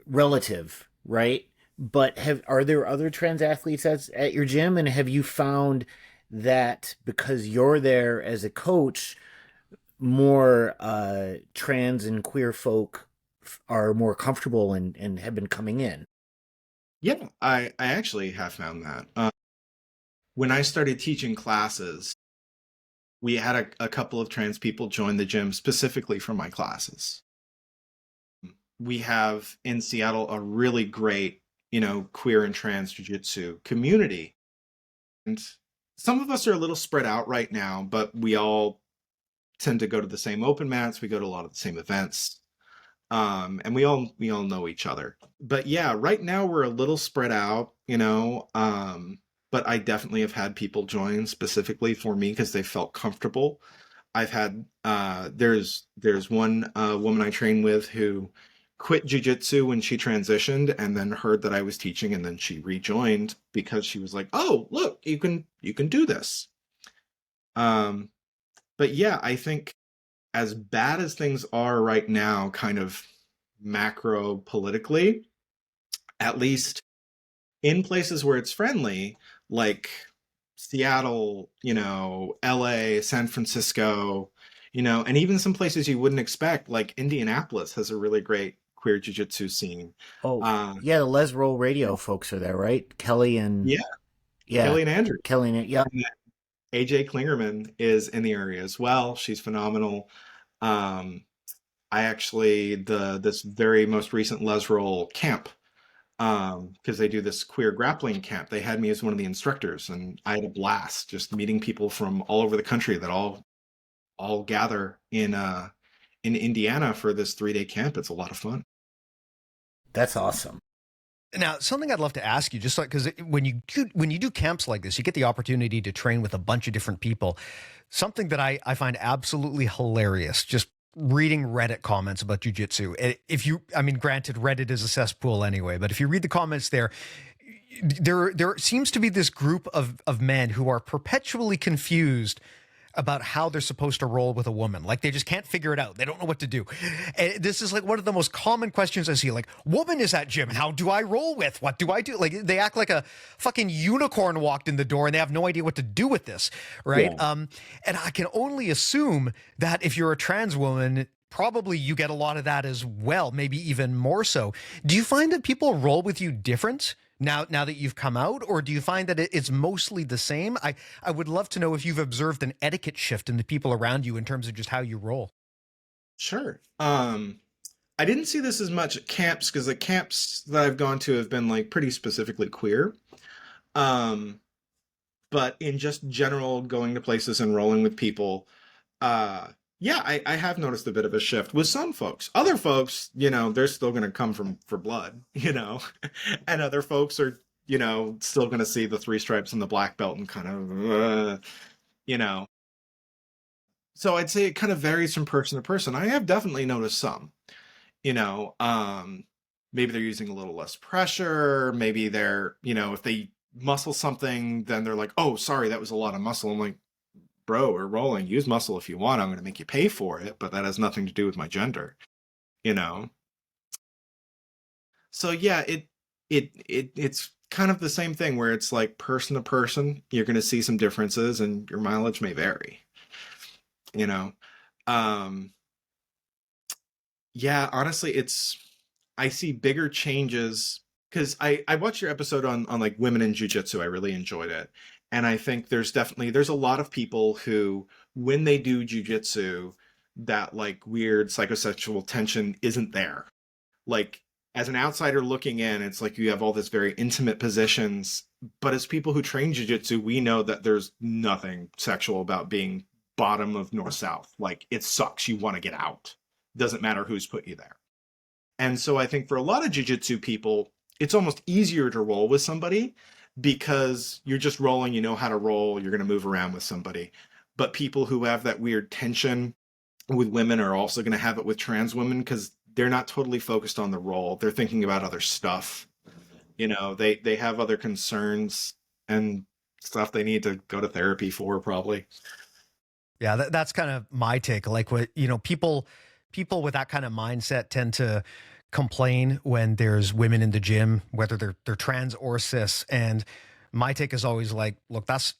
relative, right? But are there other trans athletes at your gym, and have you found that because you're there as a coach, more trans and queer folk are more comfortable and have been coming in? yeah, I actually have found that. When I started teaching classes, we had a couple of trans people join the gym specifically for my classes. We have in Seattle a really great, queer and trans jiu-jitsu community. And some of us are a little spread out right now, but we all tend to go to the same open mats. We go to a lot of the same events. And we all know each other. But yeah, right now we're a little spread out, but I definitely have had people join specifically for me because they felt comfortable. I've had there's one woman I train with who quit jujitsu when she transitioned and then heard that I was teaching, and then she rejoined because she was like, "Oh, look, you can do this." Um, but yeah, I think as bad as things are right now, kind of macro politically, at least in places where it's friendly, like Seattle, LA, San Francisco, and even some places you wouldn't expect, like Indianapolis has a really great queer jiu-jitsu scene. Oh, Uh, yeah, the Les Roll Radio folks are there, right? Kelly and yeah, yeah, Kelly and Andrew. Kelly and yeah. And AJ Klingerman is in the area as well. She's phenomenal. Um, I actually this very most recent Les Roll camp, because they do this queer grappling camp. They had me as one of the instructors, and I had a blast just meeting people from all over the country that all gather in Indiana for this 3-day camp. It's a lot of fun. That's awesome. Now, something I'd love to ask you, just because when you do camps like this, you get the opportunity to train with a bunch of different people. Something that I find absolutely hilarious, just reading Reddit comments about jujitsu. I mean, granted, Reddit is a cesspool anyway, but if you read the comments there seems to be this group of men who are perpetually confused about how they're supposed to roll with a woman. Like they just can't figure it out. They don't know what to do. And this is like one of the most common questions I see. Like, woman is at gym. How do I roll with? What do I do? Like they act like a fucking unicorn walked in the door and they have no idea what to do with this. Right. Yeah. And I can only assume that if you're a trans woman, probably you get a lot of that as well, maybe even more so. Do you find that people roll with you different now that you've come out, or do you find that it's mostly the same? I would love to know if you've observed an etiquette shift in the people around you in terms of just how you roll. Sure. I didn't see this as much at camps because the camps that I've gone to have been like pretty specifically queer. Um, but in just general going to places and rolling with people, yeah, I have noticed a bit of a shift with some folks. Other folks, they're still going to come for blood, and other folks are, still going to see the 3 stripes and the black belt and kind of, you know. So I'd say it kind of varies from person to person. I have definitely noticed some, you know, um, maybe they're using a little less pressure. Maybe they're, if they muscle something, then they're like, oh, sorry, that was a lot of muscle. I'm like, bro, we're rolling. Use muscle if you want. I'm going to make you pay for it, but that has nothing to do with my gender, you know? So yeah, it's kind of the same thing where it's like person to person, you're going to see some differences and your mileage may vary, you know? Um, yeah, honestly, I see bigger changes because I watched your episode on like women in jiu-jitsu. I really enjoyed it. And I think there's a lot of people who, when they do jiu-jitsu, that like weird psychosexual tension isn't there. like as an outsider looking in, it's like you have all this very intimate positions, but as people who train jiu-jitsu, we know that there's nothing sexual about being bottom of north south. Like it sucks, you want to get out. Doesn't matter who's put you there. And so I think for a lot of jiu-jitsu people, it's almost easier to roll with somebody because you're just rolling, you know how to roll, you're going to move around with somebody. But people who have that weird tension with women are also going to have it with trans women because they're not totally focused on the role. They're thinking about other stuff. You know, they have other concerns and stuff they need to go to therapy for, probably. Yeah, that's kind of my take. Like what, you know, people with that kind of mindset tend to complain when there's women in the gym, whether they're trans or cis. And my take is always like, look, that's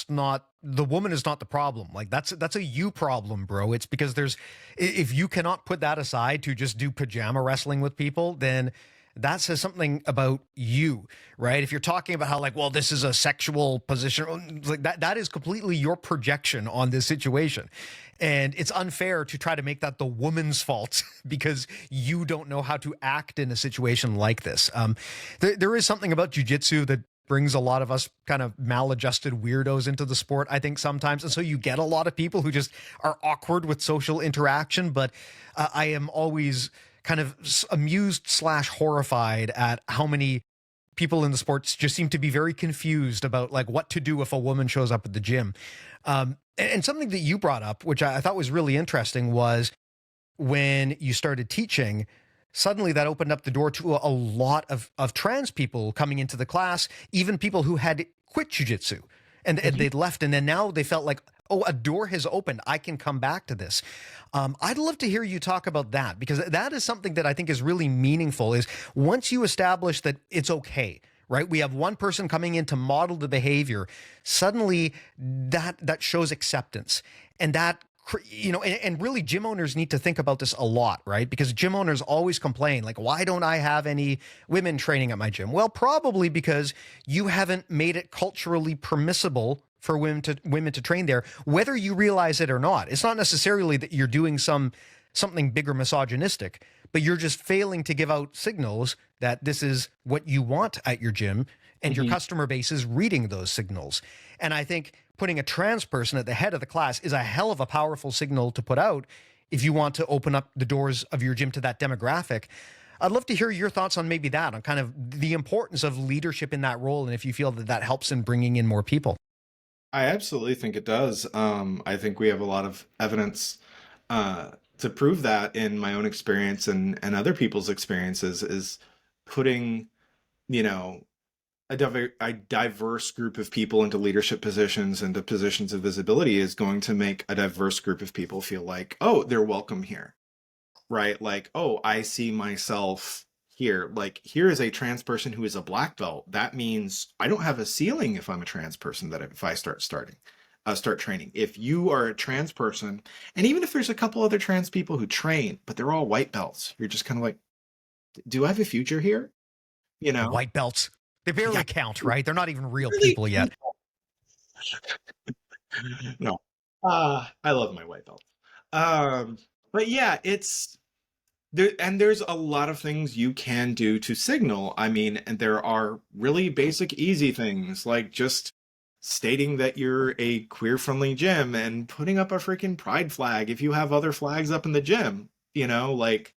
not, the woman is not the problem. Like that's a you problem, bro. It's because if you cannot put that aside to just do pajama wrestling with people, then that says something about you, right? If you're talking about how like, well, this is a sexual position, like that is completely your projection on this situation. And it's unfair to try to make that the woman's fault because you don't know how to act in a situation like this. There is something about jiu-jitsu that brings a lot of us kind of maladjusted weirdos into the sport, I think sometimes. And so you get a lot of people who just are awkward with social interaction. But I am always kind of amused / horrified at how many people in the sports just seem to be very confused about like what to do if a woman shows up at the gym. And something that you brought up, which I thought was really interesting, was when you started teaching, suddenly that opened up the door to a lot of trans people coming into the class, even people who had quit jiu-jitsu and they'd left. And then now they felt like, oh, a door has opened. I can come back to this. I'd love to hear you talk about that because that is something that I think is really meaningful is once you establish that it's okay, right? We have one person coming in to model the behavior. Suddenly that shows acceptance and that, you know, and really gym owners need to think about this a lot, right? Because gym owners always complain like, why don't I have any women training at my gym? Well, probably because you haven't made it culturally permissible for women to train there, whether you realize it or not. It's not necessarily that you're doing something bigger misogynistic, but you're just failing to give out signals that this is what you want at your gym and your customer base is reading those signals. And I think putting a trans person at the head of the class is a hell of a powerful signal to put out if you want to open up the doors of your gym to that demographic. I'd love to hear your thoughts on maybe that, on kind of the importance of leadership in that role and if you feel that helps in bringing in more people. I absolutely think it does. I think we have a lot of evidence to prove that in my own experience and other people's experiences is putting, you know, a diverse group of people into leadership positions and to positions of visibility is going to make a diverse group of people feel like, oh, they're welcome here, right? Like, oh, I see myself here. Like, here is a trans person who is a black belt. That means I don't have a ceiling if I'm a trans person that if I start training. If you are a trans person, and even if there's a couple other trans people who train, but they're all white belts, you're just kind of like, do I have a future here? You know, white belts. They barely count, right? They're not even real really? people yet. No. I love my white belt. But yeah, it's there, and there's a lot of things you can do to signal. I mean, and there are really basic, easy things like just stating that you're a queer-friendly gym and putting up a freaking pride flag if you have other flags up in the gym. You know, like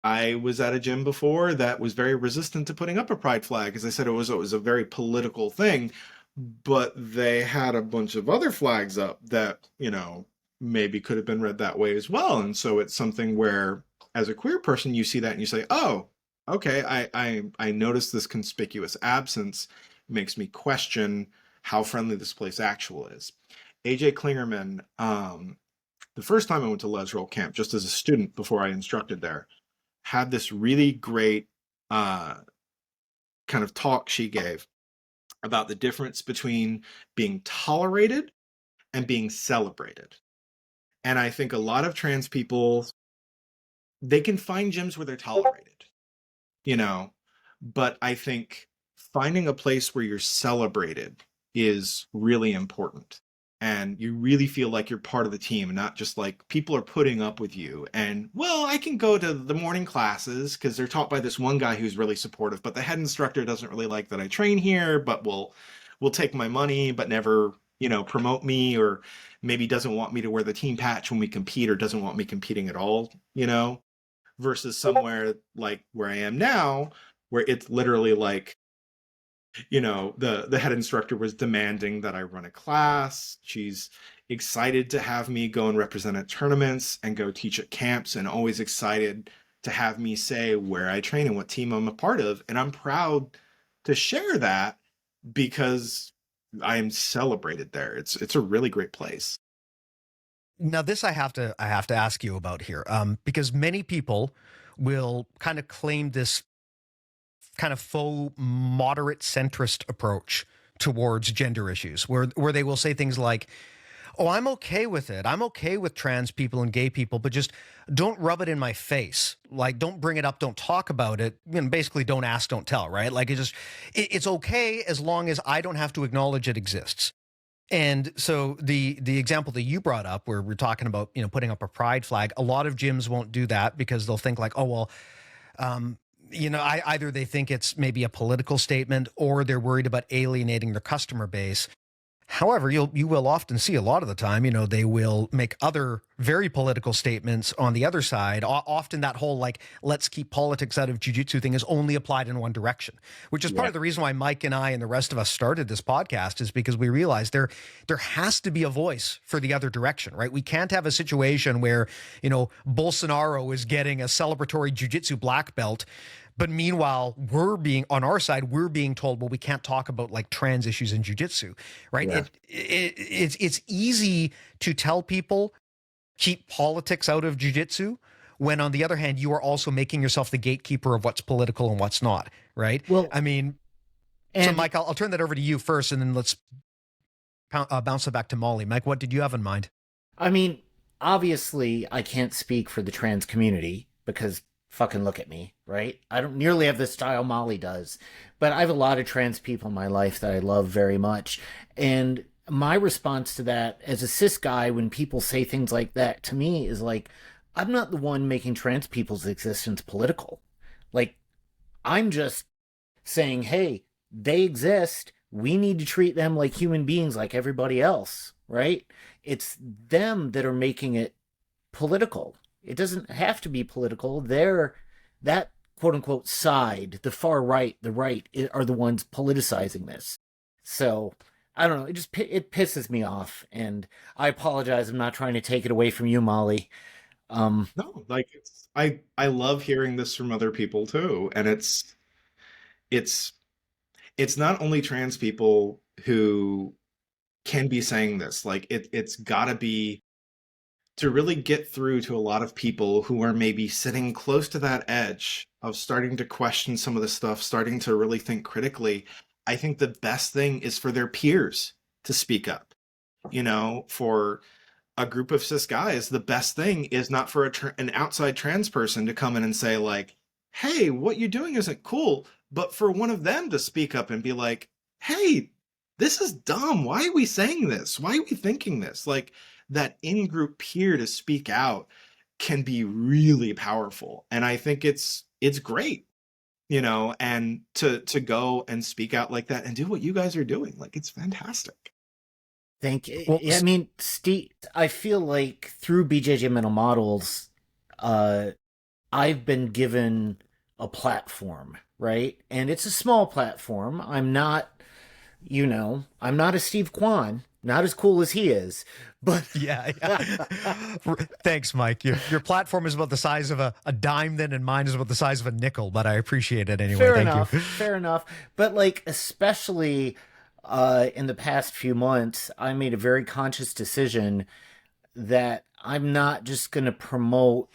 I was at a gym before that was very resistant to putting up a pride flag. As I said, it was a very political thing, but they had a bunch of other flags up that, you know, maybe could have been read that way as well. And so it's something where as a queer person, you see that and you say, oh, okay, I noticed this conspicuous absence. It makes me question how friendly this place actually is. AJ Klingerman, the first time I went to Les Roll Camp, just as a student before I instructed there, had this really great kind of talk she gave about the difference between being tolerated and being celebrated. And I think a lot of trans people, they can find gyms where they're tolerated, you know, but I think finding a place where you're celebrated is really important. and you really feel like you're part of the team and not just like people are putting up with you. And well, I can go to the morning classes because they're taught by this one guy who's really supportive, but the head instructor doesn't really like that I train here, but will take my money but never, promote me, or maybe doesn't want me to wear the team patch when we compete, or doesn't want me competing at all, versus somewhere like where I am now, where it's literally like, the head instructor was demanding that I run a class. She's excited to have me go and represent at tournaments and go teach at camps, and always excited to have me say where I train and what team I'm a part of. And I'm proud to share that because I am celebrated there. It's a really great place. Now, this I have to ask you about here, because many people will kind of claim this kind of faux moderate centrist approach towards gender issues, where they will say things like, "Oh, I'm okay with it. I'm okay with trans people and gay people, but just don't rub it in my face. Like, don't bring it up. Don't talk about it. Basically, don't ask, don't tell." Right? Like, it's okay as long as I don't have to acknowledge it exists. And so the example that you brought up, where we're talking about, putting up a pride flag, a lot of gyms won't do that because they'll think like, oh, well, either they think it's maybe a political statement, or they're worried about alienating their customer base. However, you will often see a lot of the time, they will make other very political statements on the other side. Often that whole like, let's keep politics out of jiu-jitsu thing is only applied in one direction, which is part of the reason why Mike and I and the rest of us started this podcast, is because we realized there has to be a voice for the other direction, right? We can't have a situation where, Bolsonaro is getting a celebratory jiu-jitsu black belt, but meanwhile, we're being told, well, we can't talk about like trans issues in jiu-jitsu, right? Yeah. It's easy to tell people keep politics out of jiu-jitsu, when on the other hand, you are also making yourself the gatekeeper of what's political and what's not, right? Well, so Mike, I'll turn that over to you first, and then let's bounce it back to Molly. Mike, what did you have in mind? Obviously, I can't speak for the trans community because fucking look at me, right? I don't nearly have the style Molly does, but I have a lot of trans people in my life that I love very much. And my response to that as a cis guy, when people say things like that to me, is like, I'm not the one making trans people's existence political. Like, I'm just saying, hey, they exist. We need to treat them like human beings, like everybody else, right? It's them that are making it political. It doesn't have to be political. They're that quote unquote side, the far right, the right, are the ones politicizing this. So I don't know. It pisses me off, and I apologize. I'm not trying to take it away from you, Molly. No, like I love hearing this from other people too, and it's not only trans people who can be saying this. Like it's got to be, to really get through to a lot of people who are maybe sitting close to that edge of starting to question some of the stuff, starting to really think critically. I think the best thing is for their peers to speak up. For a group of cis guys, the best thing is not for an outside trans person to come in and say like, hey, what you're doing isn't cool, but for one of them to speak up and be like, hey, this is dumb. Why are we saying this? Why are we thinking this? Like, that in-group peer to speak out can be really powerful. And I think it's great, and to go and speak out like that and do what you guys are doing. Like, it's fantastic. Thank you. Well, Steve, I feel like through BJJ Mental Models, I've been given a platform, right? And it's a small platform. I'm not a Steve Kwan, not as cool as he is, but yeah. Thanks, Mike. Your platform is about the size of a dime then, and mine is about the size of a nickel, but I appreciate it anyway. Thank you. Fair enough. But like, especially in the past few months, I made a very conscious decision that I'm not just going to promote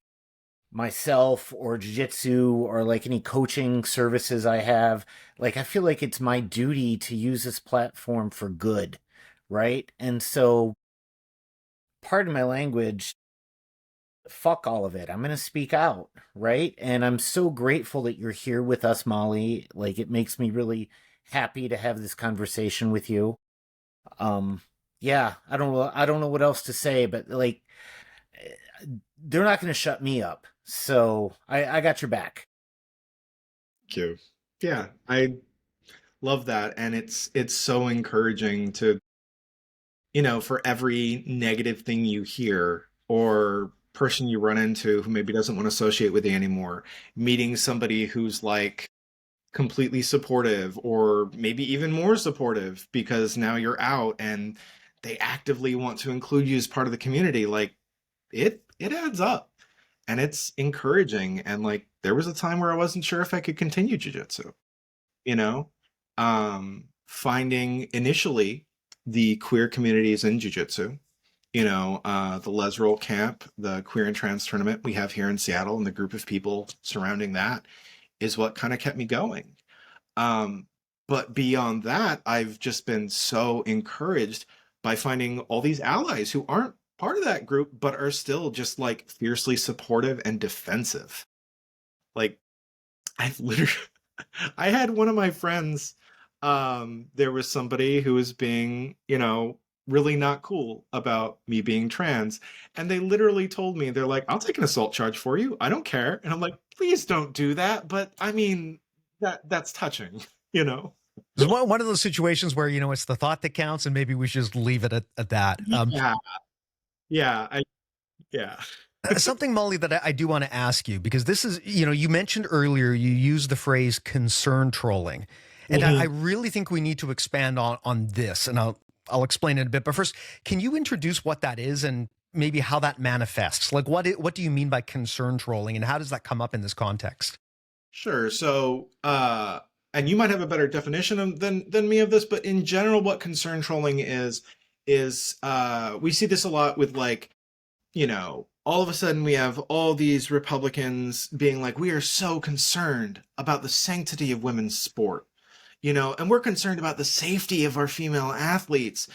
myself or jiu-jitsu or like any coaching services I have. Like, I feel like it's my duty to use this platform for good, right? And so, pardon my language, fuck all of it. I'm going to speak out, right? And I'm so grateful that you're here with us, Molly. Like, it makes me really happy to have this conversation with you. Yeah, I don't know what else to say, but like, they're not going to shut me up. So I got your back. Thank you. Yeah, I love that, and it's so encouraging to, for every negative thing you hear or person you run into who maybe doesn't want to associate with you anymore, meeting somebody who's like completely supportive or maybe even more supportive because now you're out and they actively want to include you as part of the community. Like it adds up and it's encouraging. And like there was a time where I wasn't sure if I could continue jujitsu, you know? Finding initially the queer communities in jiu-jitsu, the Les Roll Camp, the Queer and Trans tournament we have here in Seattle, and the group of people surrounding that is what kind of kept me going. But beyond that, I've just been so encouraged by finding all these allies who aren't part of that group, but are still just like fiercely supportive and defensive. Like I've literally, I had one of my friends, there was somebody who was being, really not cool about me being trans. And they literally told me, they're like, I'll take an assault charge for you. I don't care. And I'm like, please don't do that. But I mean, that's touching, you know? It's one of those situations where, it's the thought that counts and maybe we should just leave it at that. Yeah. Yeah. Yeah. Something, Molly, that I do want to ask you, because this is, you mentioned earlier, you used the phrase concern trolling. And I really think we need to expand on this, and I'll explain it in a bit. But first, can you introduce what that is and maybe how that manifests? Like, what do you mean by concern trolling, and how does that come up in this context? Sure. So, and you might have a better definition than me of this, but in general, what concern trolling is we see this a lot with like, all of a sudden we have all these Republicans being like, we are so concerned about the sanctity of women's sport, and we're concerned about the safety of our female athletes.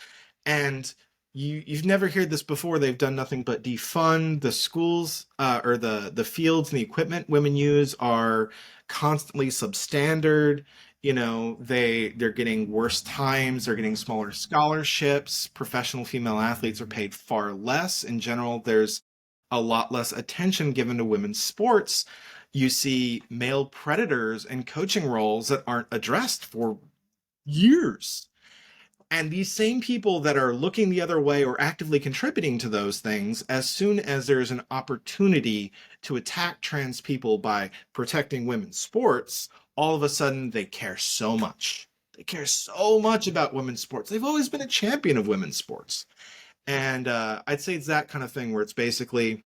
And you've never heard this before. They've done nothing but defund the schools, or the fields and the equipment women use are constantly substandard. They're getting worse times. They're getting smaller scholarships. Professional female athletes are paid far less. In general, there's a lot less attention given to women's sports. You see male predators in coaching roles that aren't addressed for years. And these same people that are looking the other way or actively contributing to those things, as soon as there's an opportunity to attack trans people by protecting women's sports, all of a sudden they care so much. They care so much about women's sports. They've always been a champion of women's sports. And I'd say it's that kind of thing where it's basically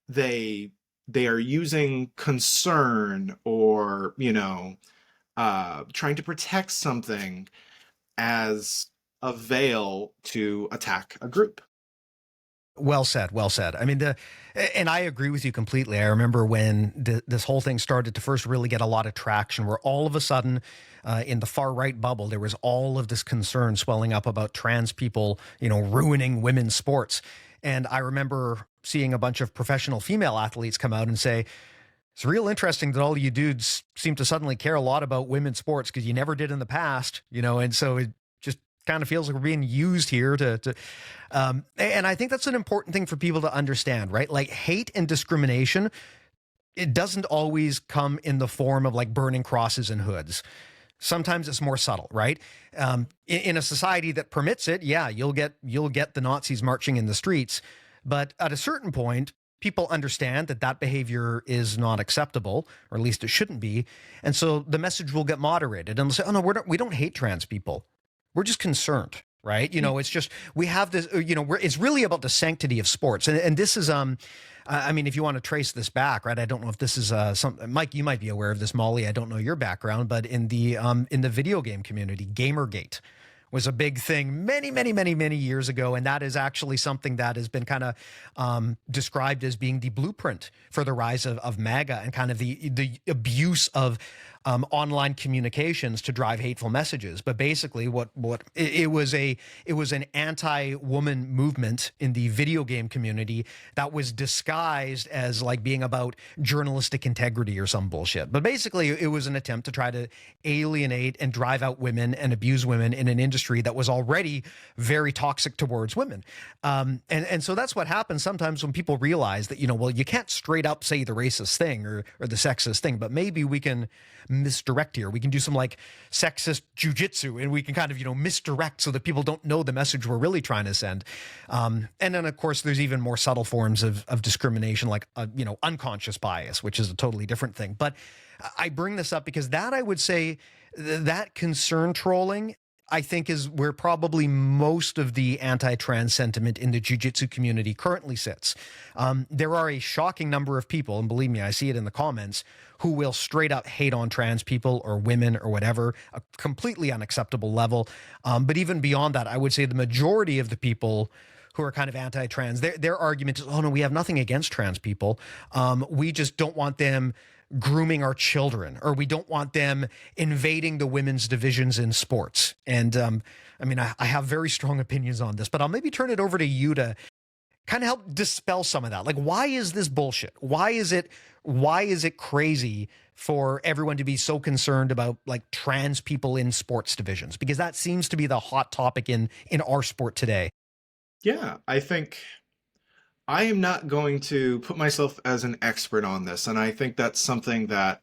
they are using concern or, trying to protect something as a veil to attack a group. Well said. Well said. I mean, and I agree with you completely. I remember when this whole thing started to first really get a lot of traction, where all of a sudden in the far right bubble, there was all of this concern swelling up about trans people, ruining women's sports. And I remember seeing a bunch of professional female athletes come out and say, it's real interesting that all you dudes seem to suddenly care a lot about women's sports because you never did in the past, and so it just kind of feels like we're being used here and I think that's an important thing for people to understand, right? Like hate and discrimination, it doesn't always come in the form of like burning crosses and hoods. Sometimes it's more subtle, right? In a society that permits it, yeah, you'll get the Nazis marching in the streets, but at a certain point, people understand that behavior is not acceptable, or at least it shouldn't be. And so the message will get moderated and they'll say, oh no, we don't hate trans people. We're just concerned, right? It's just, we have this, it's really about the sanctity of sports. And this is, I mean, if you want to trace this back, right? I don't know if this is something, Mike, you might be aware of this, Molly. I don't know your background, but in the video game community, Gamergate was a big thing many, many, many, many years ago. And that is actually something that has been kind of described as being the blueprint for the rise of MAGA and kind of the abuse of online communications to drive hateful messages. But basically, it was an anti-woman movement in the video game community that was disguised as like being about journalistic integrity or some bullshit. But basically, it was an attempt to try to alienate and drive out women and abuse women in an industry that was already very toxic towards women. And so that's what happens sometimes when people realize that, well, you can't straight up say the racist thing or the sexist thing, but maybe we can misdirect here. We can do some like sexist jujitsu and we can kind of, misdirect so that people don't know the message we're really trying to send. And then, of course, there's even more subtle forms of discrimination, like, unconscious bias, which is a totally different thing. But I bring this up because that, I would say, that concern trolling, I think, is where probably most of the anti-trans sentiment in the jiu-jitsu community currently sits. There are a shocking number of people, and believe me, I see it in the comments, who will straight up hate on trans people or women or whatever, a completely unacceptable level. But even beyond that, I would say the majority of the people who are kind of anti-trans, their argument is, oh no, we have nothing against trans people. We just don't want them grooming our children, or we don't want them invading the women's divisions in sports. And I have very strong opinions on this, but I'll maybe turn it over to you to kind of help dispel some of that. Like, why is this bullshit? Why is it crazy for everyone to be so concerned about like trans people in sports divisions? Because that seems to be the hot topic in our sport today. Yeah, I think I am not going to put myself as an expert on this, and I think that's something that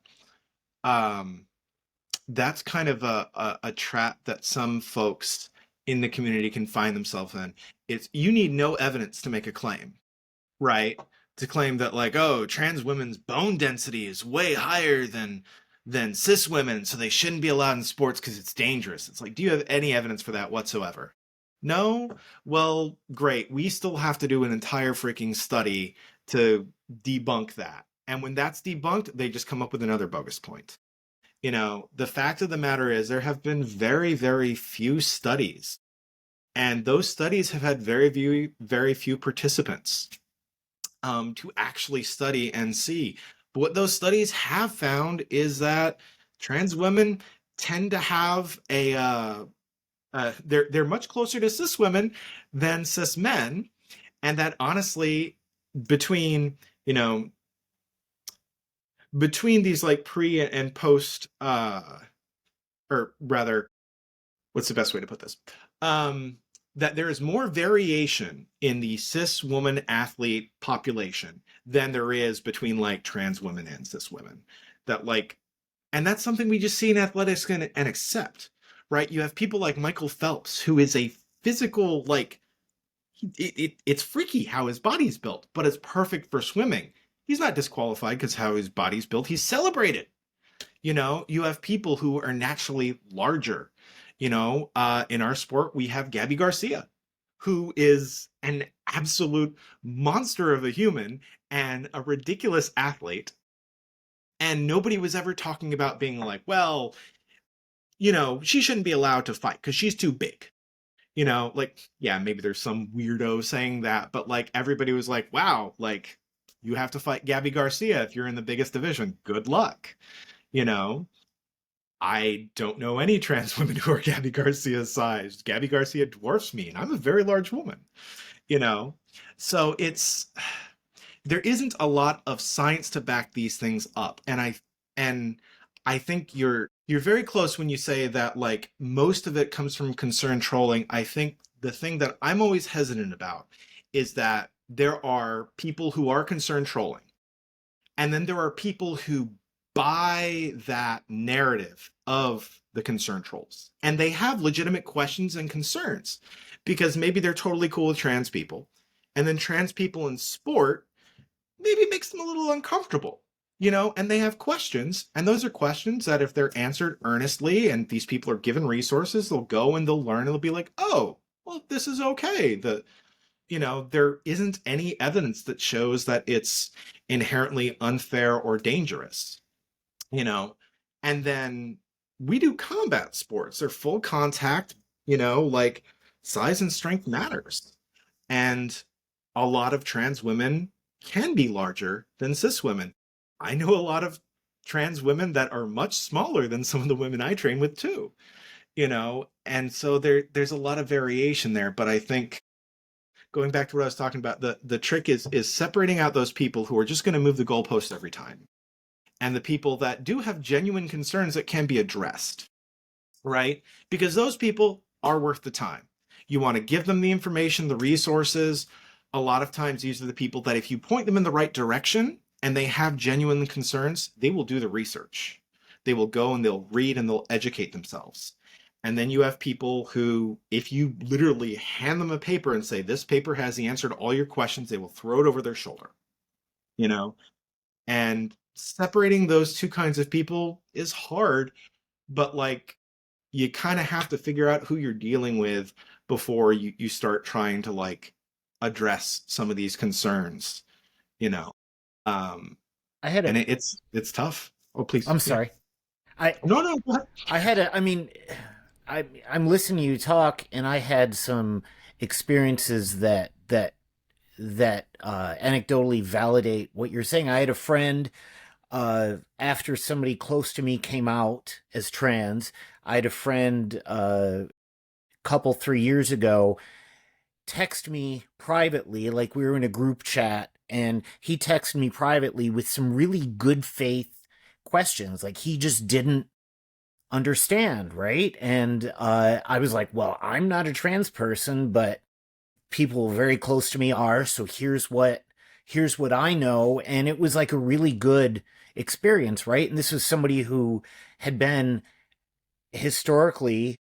that's kind of a trap that some folks in the community can find themselves in. It's you need no evidence to make a claim, right? To claim that like, oh, trans women's bone density is way higher than cis women, so they shouldn't be allowed in sports because it's dangerous. It's like, do you have any evidence for that whatsoever? No? Well, great. We still have to do an entire freaking study to debunk that. And when that's debunked, they just come up with another bogus point. The fact of the matter is there have been very, very few studies. And those studies have had very, very few participants to actually study and see. But what those studies have found is that trans women tend to have they're much closer to cis women than cis men, and that honestly, between these like pre and post, or rather, what's the best way to put this? That there is more variation in the cis woman athlete population than there is between like trans women and cis women. And that's something we just see in athletics and accept. Right? You have people like Michael Phelps, who is a physical, like, it's freaky how his body's built, but it's perfect for swimming. He's not disqualified because how his body's built. He's celebrated. You have people who are naturally larger. In our sport, we have Gabby Garcia, who is an absolute monster of a human and a ridiculous athlete. And nobody was ever talking about being like, well, she shouldn't be allowed to fight because she's too big. Yeah, maybe there's some weirdo saying that, but like everybody was like, wow, like you have to fight Gabby Garcia if you're in the biggest division. Good luck. I don't know any trans women who are Gabby Garcia's size. Gabby Garcia dwarfs me, and I'm a very large woman. So there isn't a lot of science to back these things up. And I think you're very close when you say that like most of it comes from concern trolling. I think the thing that I'm always hesitant about is that there are people who are concern trolling. And then there are people who buy that narrative of the concern trolls. And they have legitimate questions and concerns because maybe they're totally cool with trans people. And then trans people in sport maybe makes them a little uncomfortable. And they have questions, and those are questions that if they're answered earnestly and these people are given resources, they'll go and they'll learn and they'll be like, oh, well, this is okay. There isn't any evidence that shows that it's inherently unfair or dangerous, and then we do combat sports. They're full contact, like size and strength matters. And a lot of trans women can be larger than cis women. I know a lot of trans women that are much smaller than some of the women I train with too, you know? And so there's a lot of variation there. But I think going back to what I was talking about, the trick is separating out those people who are just going to move the goalpost every time, and the people that do have genuine concerns that can be addressed, right? Because those people are worth the time. You want to give them the information, the resources. A lot of times, these are the people that if you point them in the right direction and they have genuine concerns, they will do the research. They will go and they'll read and they'll educate themselves. And then you have people who, if you literally hand them a paper and say, this paper has the answer to all your questions, they will throw it over their shoulder, you know? And separating those two kinds of people is hard, but like, you kind of have to figure out who you're dealing with before you start trying to like address some of these concerns, you know. I had And a. it's tough. Oh, please. I'm Yeah. sorry. I No, go ahead. I had a. I mean, I'm listening to you talk, and I had some experiences that anecdotally validate what you're saying. I had a friend, after somebody close to me came out as trans. I had a friend, couple 3 years ago, text me privately, like we were in a group chat, and he texted me privately with some really good faith questions. Like he just didn't understand, right? And I was like, well, I'm not a trans person, but people very close to me are, so here's what I know. And it was like a really good experience, right? And this was somebody who had been historically,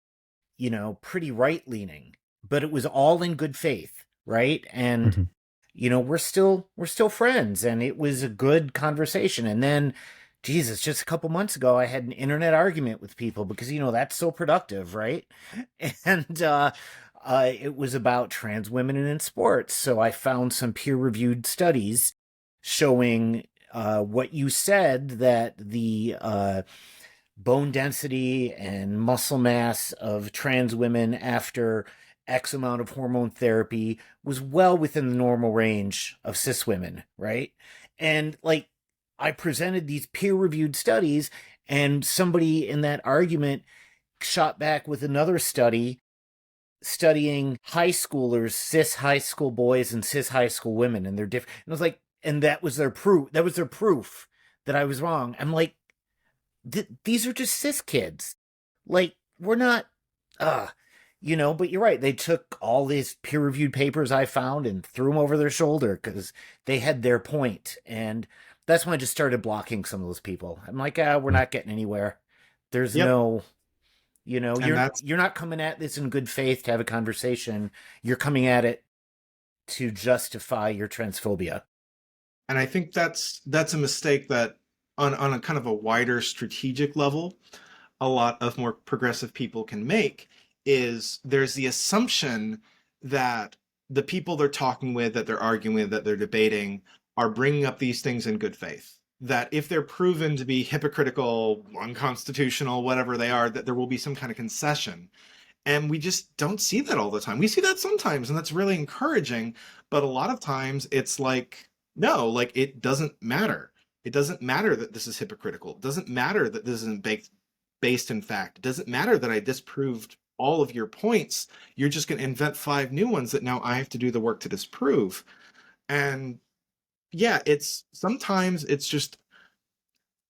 pretty right leaning, but it was all in good faith, right? And Mm-hmm. we're still friends, and it was a good conversation. And then, Jesus, just a couple months ago, I had an internet argument with people because that's so productive, right? And it was about trans women in sports. So I found some peer-reviewed studies showing what you said, that the bone density and muscle mass of trans women after X amount of hormone therapy was well within the normal range of cis women, right? And like, I presented these peer-reviewed studies, and somebody in that argument shot back with another study studying high schoolers, cis high school boys and cis high school women, and they're different. And I was like, and that was their proof. That was their proof that I was wrong. I'm like, these are just cis kids. Like, we're not, but you're right. They took all these peer-reviewed papers I found and threw them over their shoulder because they had their point. And that's when I just started blocking some of those people. I'm like, we're not getting anywhere. There's Yep. no, And that's you're not coming at this in good faith to have a conversation. You're coming at it to justify your transphobia. and I think that's a mistake that on a kind of a wider strategic level, a lot of more progressive people can make, is there's the assumption that the people they're talking with, that they're arguing with, that they're debating, are bringing up these things in good faith. That if they're proven to be hypocritical, unconstitutional, whatever they are, that there will be some kind of concession. And we just don't see that all the time. We see that sometimes, and that's really encouraging. But a lot of times it's like, no, like it doesn't matter. It doesn't matter that this is hypocritical. It doesn't matter that this isn't based in fact. It doesn't matter that I disproved all of your points. You're just going to invent 5 new ones that now I have to do the work to disprove. And yeah, sometimes it's just,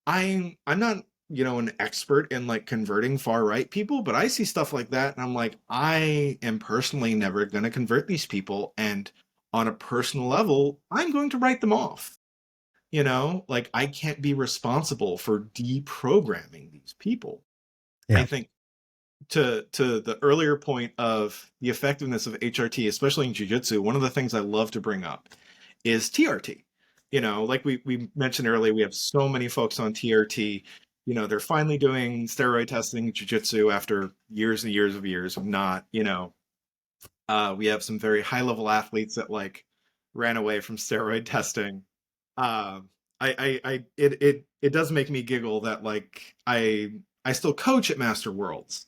I'm not, an expert in like converting far right people, but I see stuff like that and I'm like, I am personally never going to convert these people. And on a personal level, I'm going to write them off. Like I can't be responsible for deprogramming these people. Yeah. I think to the earlier point of the effectiveness of HRT, especially in jiu-jitsu, one of the things I love to bring up is TRT. Like we mentioned earlier, we have so many folks on TRT. They're finally doing steroid testing in jiu-jitsu after years and years of not. We have some very high-level athletes that like ran away from steroid testing. It does make me giggle that like I still coach at Master Worlds.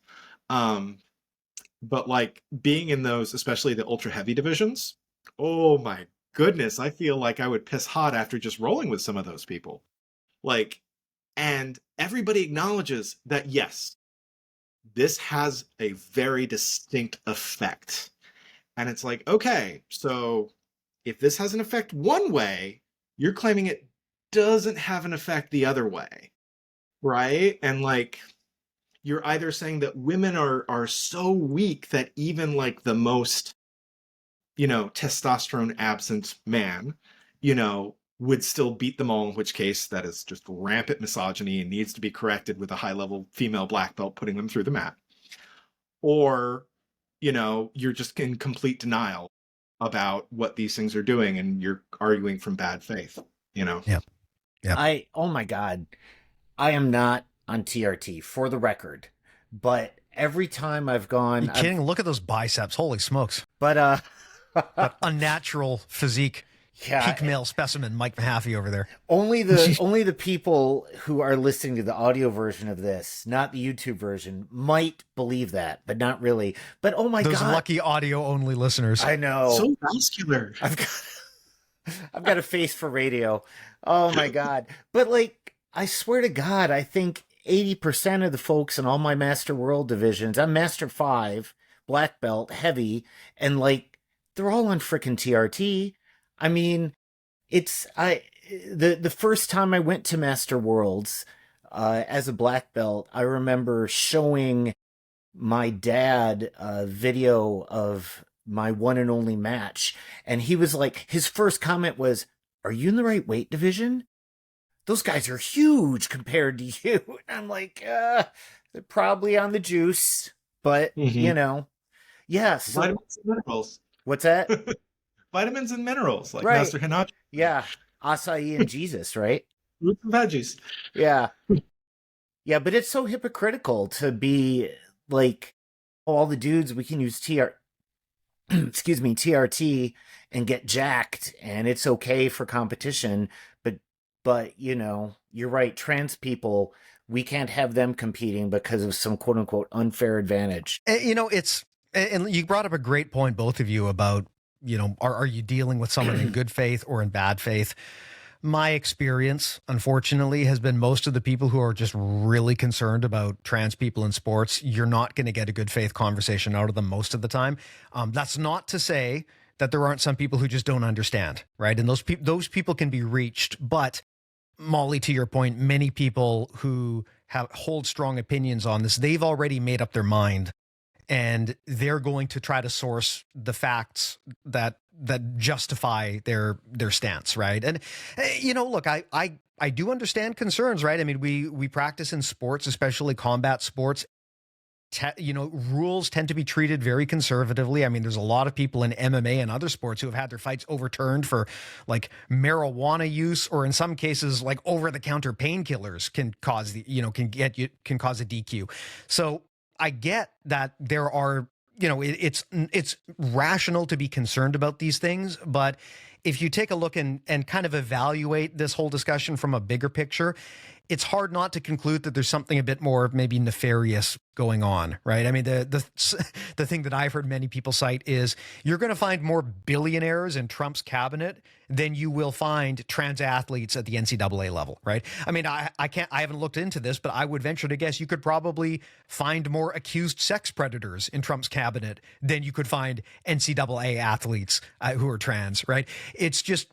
But like being in those, especially the ultra heavy divisions, oh my goodness, I feel like I would piss hot after just rolling with some of those people. Like And everybody acknowledges that, yes, this has a very distinct effect. And it's like, okay, so if this has an effect one way, you're claiming it doesn't have an effect the other way, right? And like, you're either saying that women are so weak that even like the most, testosterone absent man, would still beat them all, in which case that is just rampant misogyny and needs to be corrected with a high level female black belt putting them through the mat. Or, you're just in complete denial about what these things are doing and you're arguing from bad faith, Yeah. Oh my God. I am not on TRT, for the record, but every time I've gone, You kidding? Look at those biceps. Holy smokes. But that unnatural physique. Yeah, peak male specimen, Mike Mahaffey over there. Only the people who are listening to the audio version of this, not the YouTube version, might believe that, but not really. But oh my God, those lucky audio only listeners. I know. So vascular. I've got a face for radio. Oh my God. But like, I swear to God, I think 80% of the folks in all my Master World divisions, I'm Master 5, black belt, heavy, and like, they're all on frickin' TRT. I mean, the first time I went to Master Worlds as a black belt, I remember showing my dad a video of my one and only match, and he was like, his first comment was, "Are you in the right weight division? Those guys are huge compared to you." And I'm like, they're probably on the juice, but yeah. So, vitamins and minerals. What's that? Vitamins and minerals, like right. Master Hinachi. Yeah, acai and Jesus, right? Fruits and veggies. Yeah. Yeah, but it's so hypocritical to be like, oh, all the dudes, we can use TRT and get jacked, and it's okay for competition, but you're right, trans people, we can't have them competing because of some quote unquote unfair advantage. And you brought up a great point, both of you, about are you dealing with someone in good faith or in bad faith? My experience, unfortunately, has been most of the people who are just really concerned about trans people in sports, you're not going to get a good faith conversation out of them most of the time. That's not to say that there aren't some people who just don't understand, right? And those people can be reached. But Molly, to your point, many people who hold strong opinions on this, they've already made up their mind. And they're going to try to source the facts that justify their stance, right? And look, I do understand concerns, right? I mean, we practice in sports, especially combat sports. Rules tend to be treated very conservatively. I mean, there's a lot of people in MMA and other sports who have had their fights overturned for like marijuana use, or in some cases, like over-the-counter painkillers can cause can cause a DQ. So I get that there are, it's rational to be concerned about these things, but if you take a look and kind of evaluate this whole discussion from a bigger picture, it's hard not to conclude that there's something a bit more maybe nefarious going on, right? I mean, the thing that I've heard many people cite is you're going to find more billionaires in Trump's cabinet than you will find trans athletes at the NCAA level, right? I mean, I haven't looked into this, but I would venture to guess you could probably find more accused sex predators in Trump's cabinet than you could find NCAA athletes who are trans, right? It's just,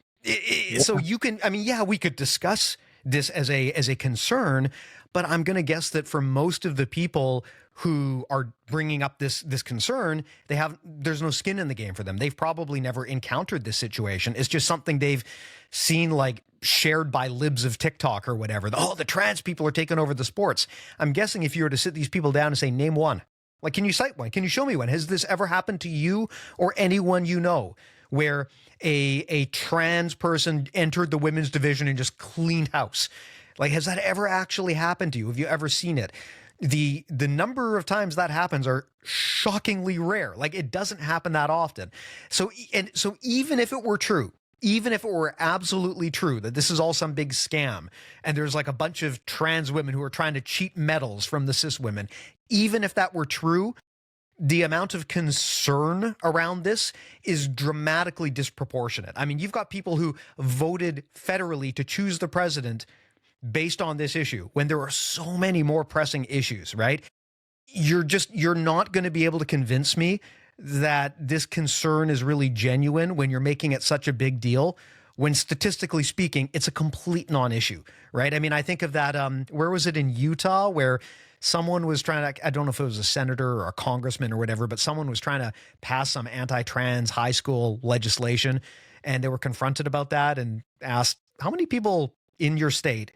so you can, I mean, yeah, we could discuss this as a concern, but I'm going to guess that for most of the people who are bringing up this concern, there's no skin in the game for them. They've probably never encountered this situation. It's just something they've seen, like shared by libs of TikTok or whatever. The trans people are taking over the sports. I'm guessing if you were to sit these people down and say, name one, like, can you cite one? Can you show me one? Has this ever happened to you or anyone you know, where a trans person entered the women's division and just cleaned house? Like, has that ever actually happened to you? Have you ever seen it? The number of times that happens are shockingly rare. Like, it doesn't happen that often. So even if it were true, even if it were absolutely true that this is all some big scam and there's like a bunch of trans women who are trying to cheat medals from the cis women, even if that were true, the amount of concern around this is dramatically disproportionate. I mean, you've got people who voted federally to choose the president based on this issue when there are so many more pressing issues, right? You're not going to be able to convince me that this concern is really genuine when you're making it such a big deal, when statistically speaking, it's a complete non-issue, right? I mean, I think of that, where was it in Utah where someone was trying to, I don't know if it was a senator or a congressman or whatever, but someone was trying to pass some anti-trans high school legislation, and they were confronted about that and asked, how many people in your state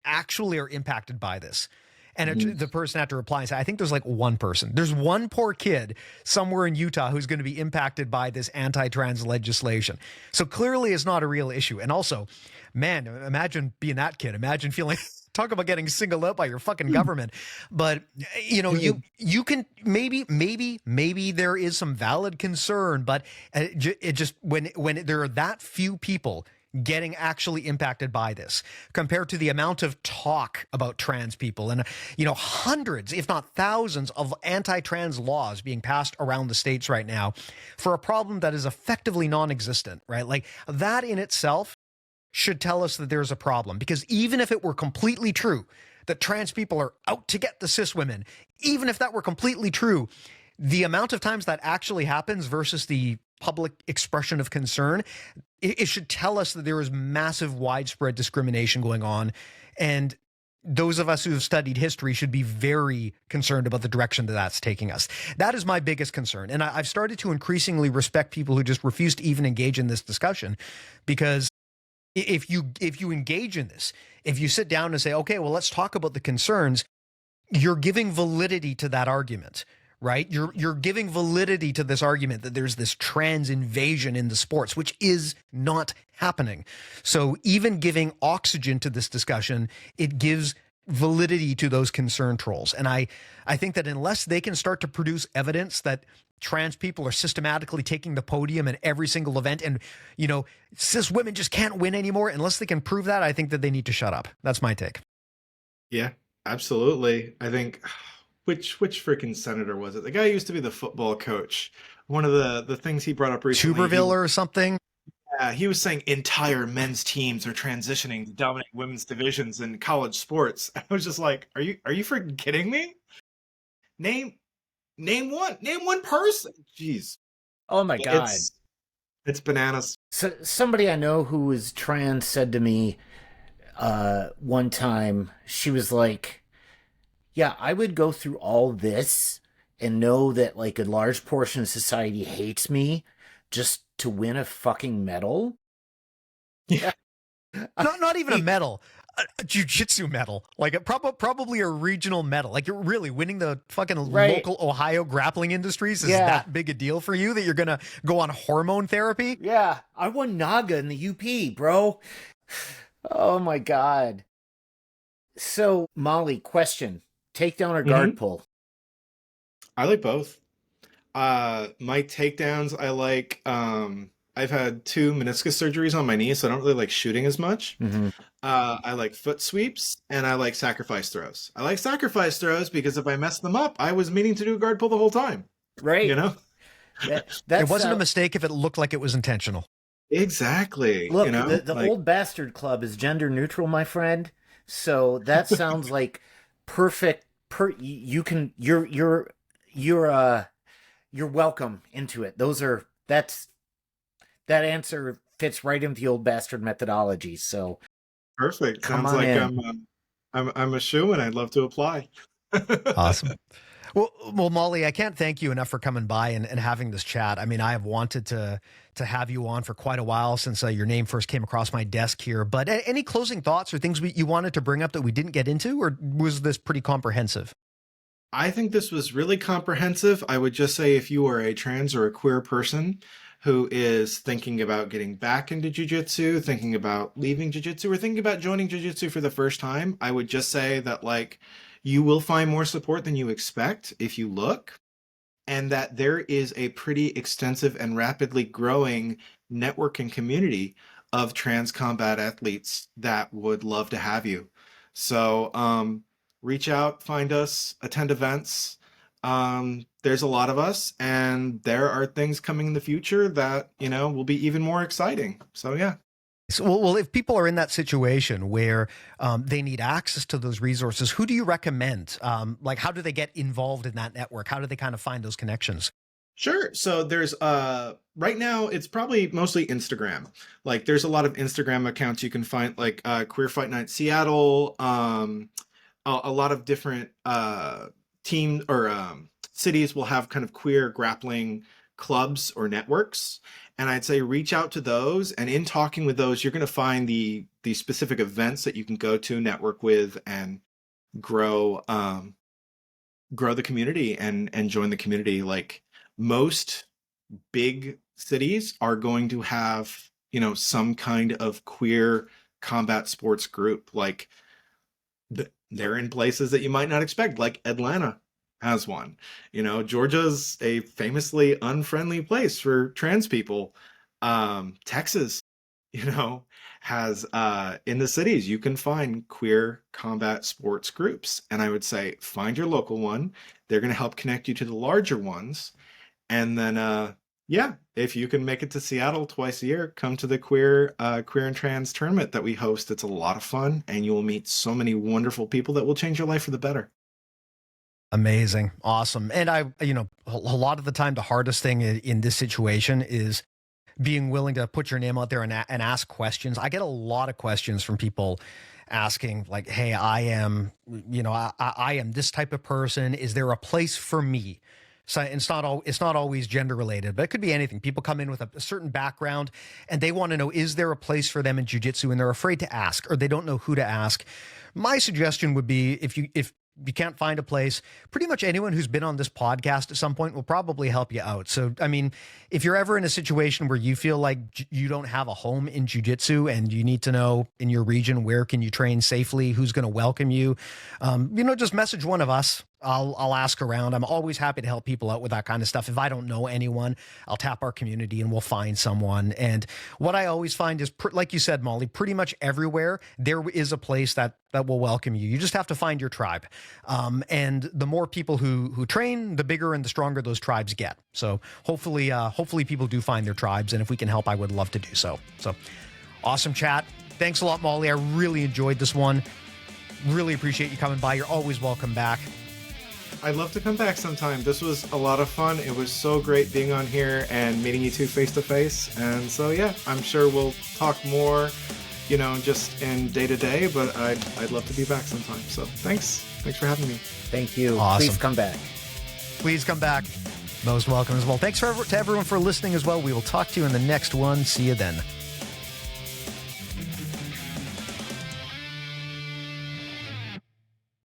actually are impacted by this? And the person had to reply and say, I think there's like one person. There's one poor kid somewhere in Utah who's going to be impacted by this anti-trans legislation. So clearly it's not a real issue. And also, man, imagine being that kid. Imagine feeling, talk about getting singled out by your fucking government. But, you know, you can, maybe there is some valid concern, but it just, when there are that few people getting actually impacted by this compared to the amount of talk about trans people and, you know, hundreds, if not thousands of anti-trans laws being passed around the states right now for a problem that is effectively non-existent, right? Like that in itself should tell us that there's a problem, because even if it were completely true that trans people are out to get the cis women, even if that were completely true, the amount of times that actually happens versus the public expression of concern, it should tell us that there is massive widespread discrimination going on. And those of us who have studied history should be very concerned about the direction that that's taking us. That is my biggest concern. And I've started to increasingly respect people who just refuse to even engage in this discussion, because if you engage in this, if you sit down and say, okay, well, let's talk about the concerns, you're giving validity to that argument. Right? You're giving validity to this argument that there's this trans invasion in the sports, which is not happening. So even giving oxygen to this discussion, it gives validity to those concern trolls. And I think that unless they can start to produce evidence that trans people are systematically taking the podium in every single event, and, you know, cis women just can't win anymore, unless they can prove that, I think that they need to shut up. That's my take. Yeah, absolutely. I think... Which freaking senator was it? The guy who used to be the football coach. One of the things he brought up recently. Tuberville or something? Yeah, he was saying entire men's teams are transitioning to dominate women's divisions in college sports. I was just like, are you freaking kidding me? Name one person. Jeez. Oh my God. It's bananas. So somebody I know who is trans said to me one time, she was like, yeah, I would go through all this and know that like a large portion of society hates me just to win a fucking medal. Yeah. Not even a medal, a jiu-jitsu medal, like probably a regional medal. Like, you're really winning the fucking local Ohio grappling industries is that big a deal for you that you're going to go on hormone therapy? Yeah. I won Naga in the UP, bro. Oh my God. So, Molly, question. Takedown or guard pull? I like both. My takedowns, I like, I've had 2 meniscus surgeries on my knee, so I don't really like shooting as much. I like foot sweeps, and I like sacrifice throws. I like sacrifice throws because if I mess them up, I was meaning to do a guard pull the whole time. Right. You know? It wasn't a mistake if it looked like it was intentional. Exactly. Look, you know? the Old Bastard Club is gender neutral, my friend. So that sounds like perfect. You're welcome into it. That answer fits right into the Old Bastard methodology. So perfect. Sounds like I'm a shoo and I'd love to apply. Awesome. Well, Molly, I can't thank you enough for coming by and having this chat. I mean, I have wanted to have you on for quite a while since your name first came across my desk here. But any closing thoughts or things you wanted to bring up that we didn't get into, or was this pretty comprehensive? I think this was really comprehensive. I would just say if you are a trans or a queer person who is thinking about getting back into jiu-jitsu, thinking about leaving jiu-jitsu, or thinking about joining jiu-jitsu for the first time, I would just say that, like, you will find more support than you expect if you look, and that there is a pretty extensive and rapidly growing network and community of trans combat athletes that would love to have you. So reach out, find us, attend events. There's a lot of us, and there are things coming in the future that, you know, will be even more exciting. So yeah. So, well, if people are in that situation where they need access to those resources, who do you recommend? Like, how do they get involved in that network? How do they kind of find those connections? Sure. So there's right now it's probably mostly Instagram. Like there's a lot of Instagram accounts you can find, like Queer Fight Night Seattle, a lot of different team or cities will have kind of queer grappling clubs or networks. And I'd say reach out to those, and in talking with those, you're going to find the specific events that you can go to, network with, and grow grow the community and join the community. Like most big cities are going to have, you know, some kind of queer combat sports group. Like they're in places that you might not expect, like Atlanta has one. You know, Georgia's a famously unfriendly place for trans people. Texas, you know, has in the cities you can find queer combat sports groups, and I would say find your local one. They're going to help connect you to the larger ones, and then yeah, if you can make it to Seattle twice a year, come to the queer and trans tournament that we host. It's a lot of fun, and you will meet so many wonderful people that will change your life for the better. Amazing. Awesome. And you know, a lot of the time, the hardest thing in this situation is being willing to put your name out there and ask questions. I get a lot of questions from people asking like, hey, I am, you know, I am this type of person. Is there a place for me? So it's not always gender related, but it could be anything. People come in with a certain background and they want to know, is there a place for them in jiu-jitsu? And they're afraid to ask, or they don't know who to ask. My suggestion would be, if you can't find a place, pretty much anyone who's been on this podcast at some point will probably help you out. So, I mean, if you're ever in a situation where you feel like you don't have a home in jiu-jitsu and you need to know in your region, where can you train safely, who's going to welcome you, you know, just message one of us. I'll ask around. I'm always happy to help people out with that kind of stuff. If I don't know anyone, I'll tap our community and we'll find someone. And what I always find is, like you said, Molly, pretty much everywhere there is a place that will welcome you. You just have to find your tribe. And the more people who train, the bigger and the stronger those tribes get. So hopefully people do find their tribes. And if we can help, I would love to do so. So awesome chat. Thanks a lot, Molly. I really enjoyed this one. Really appreciate you coming by. You're always welcome back. I'd love to come back sometime. This was a lot of fun. It was so great being on here and meeting you two face to face. And so, yeah, I'm sure we'll talk more, you know, just in day to day, but I'd love to be back sometime. So thanks for having me. Thank you. Awesome. Please come back. Please come back. Most welcome as well. Thanks to everyone for listening as well. We will talk to you in the next one. See you then.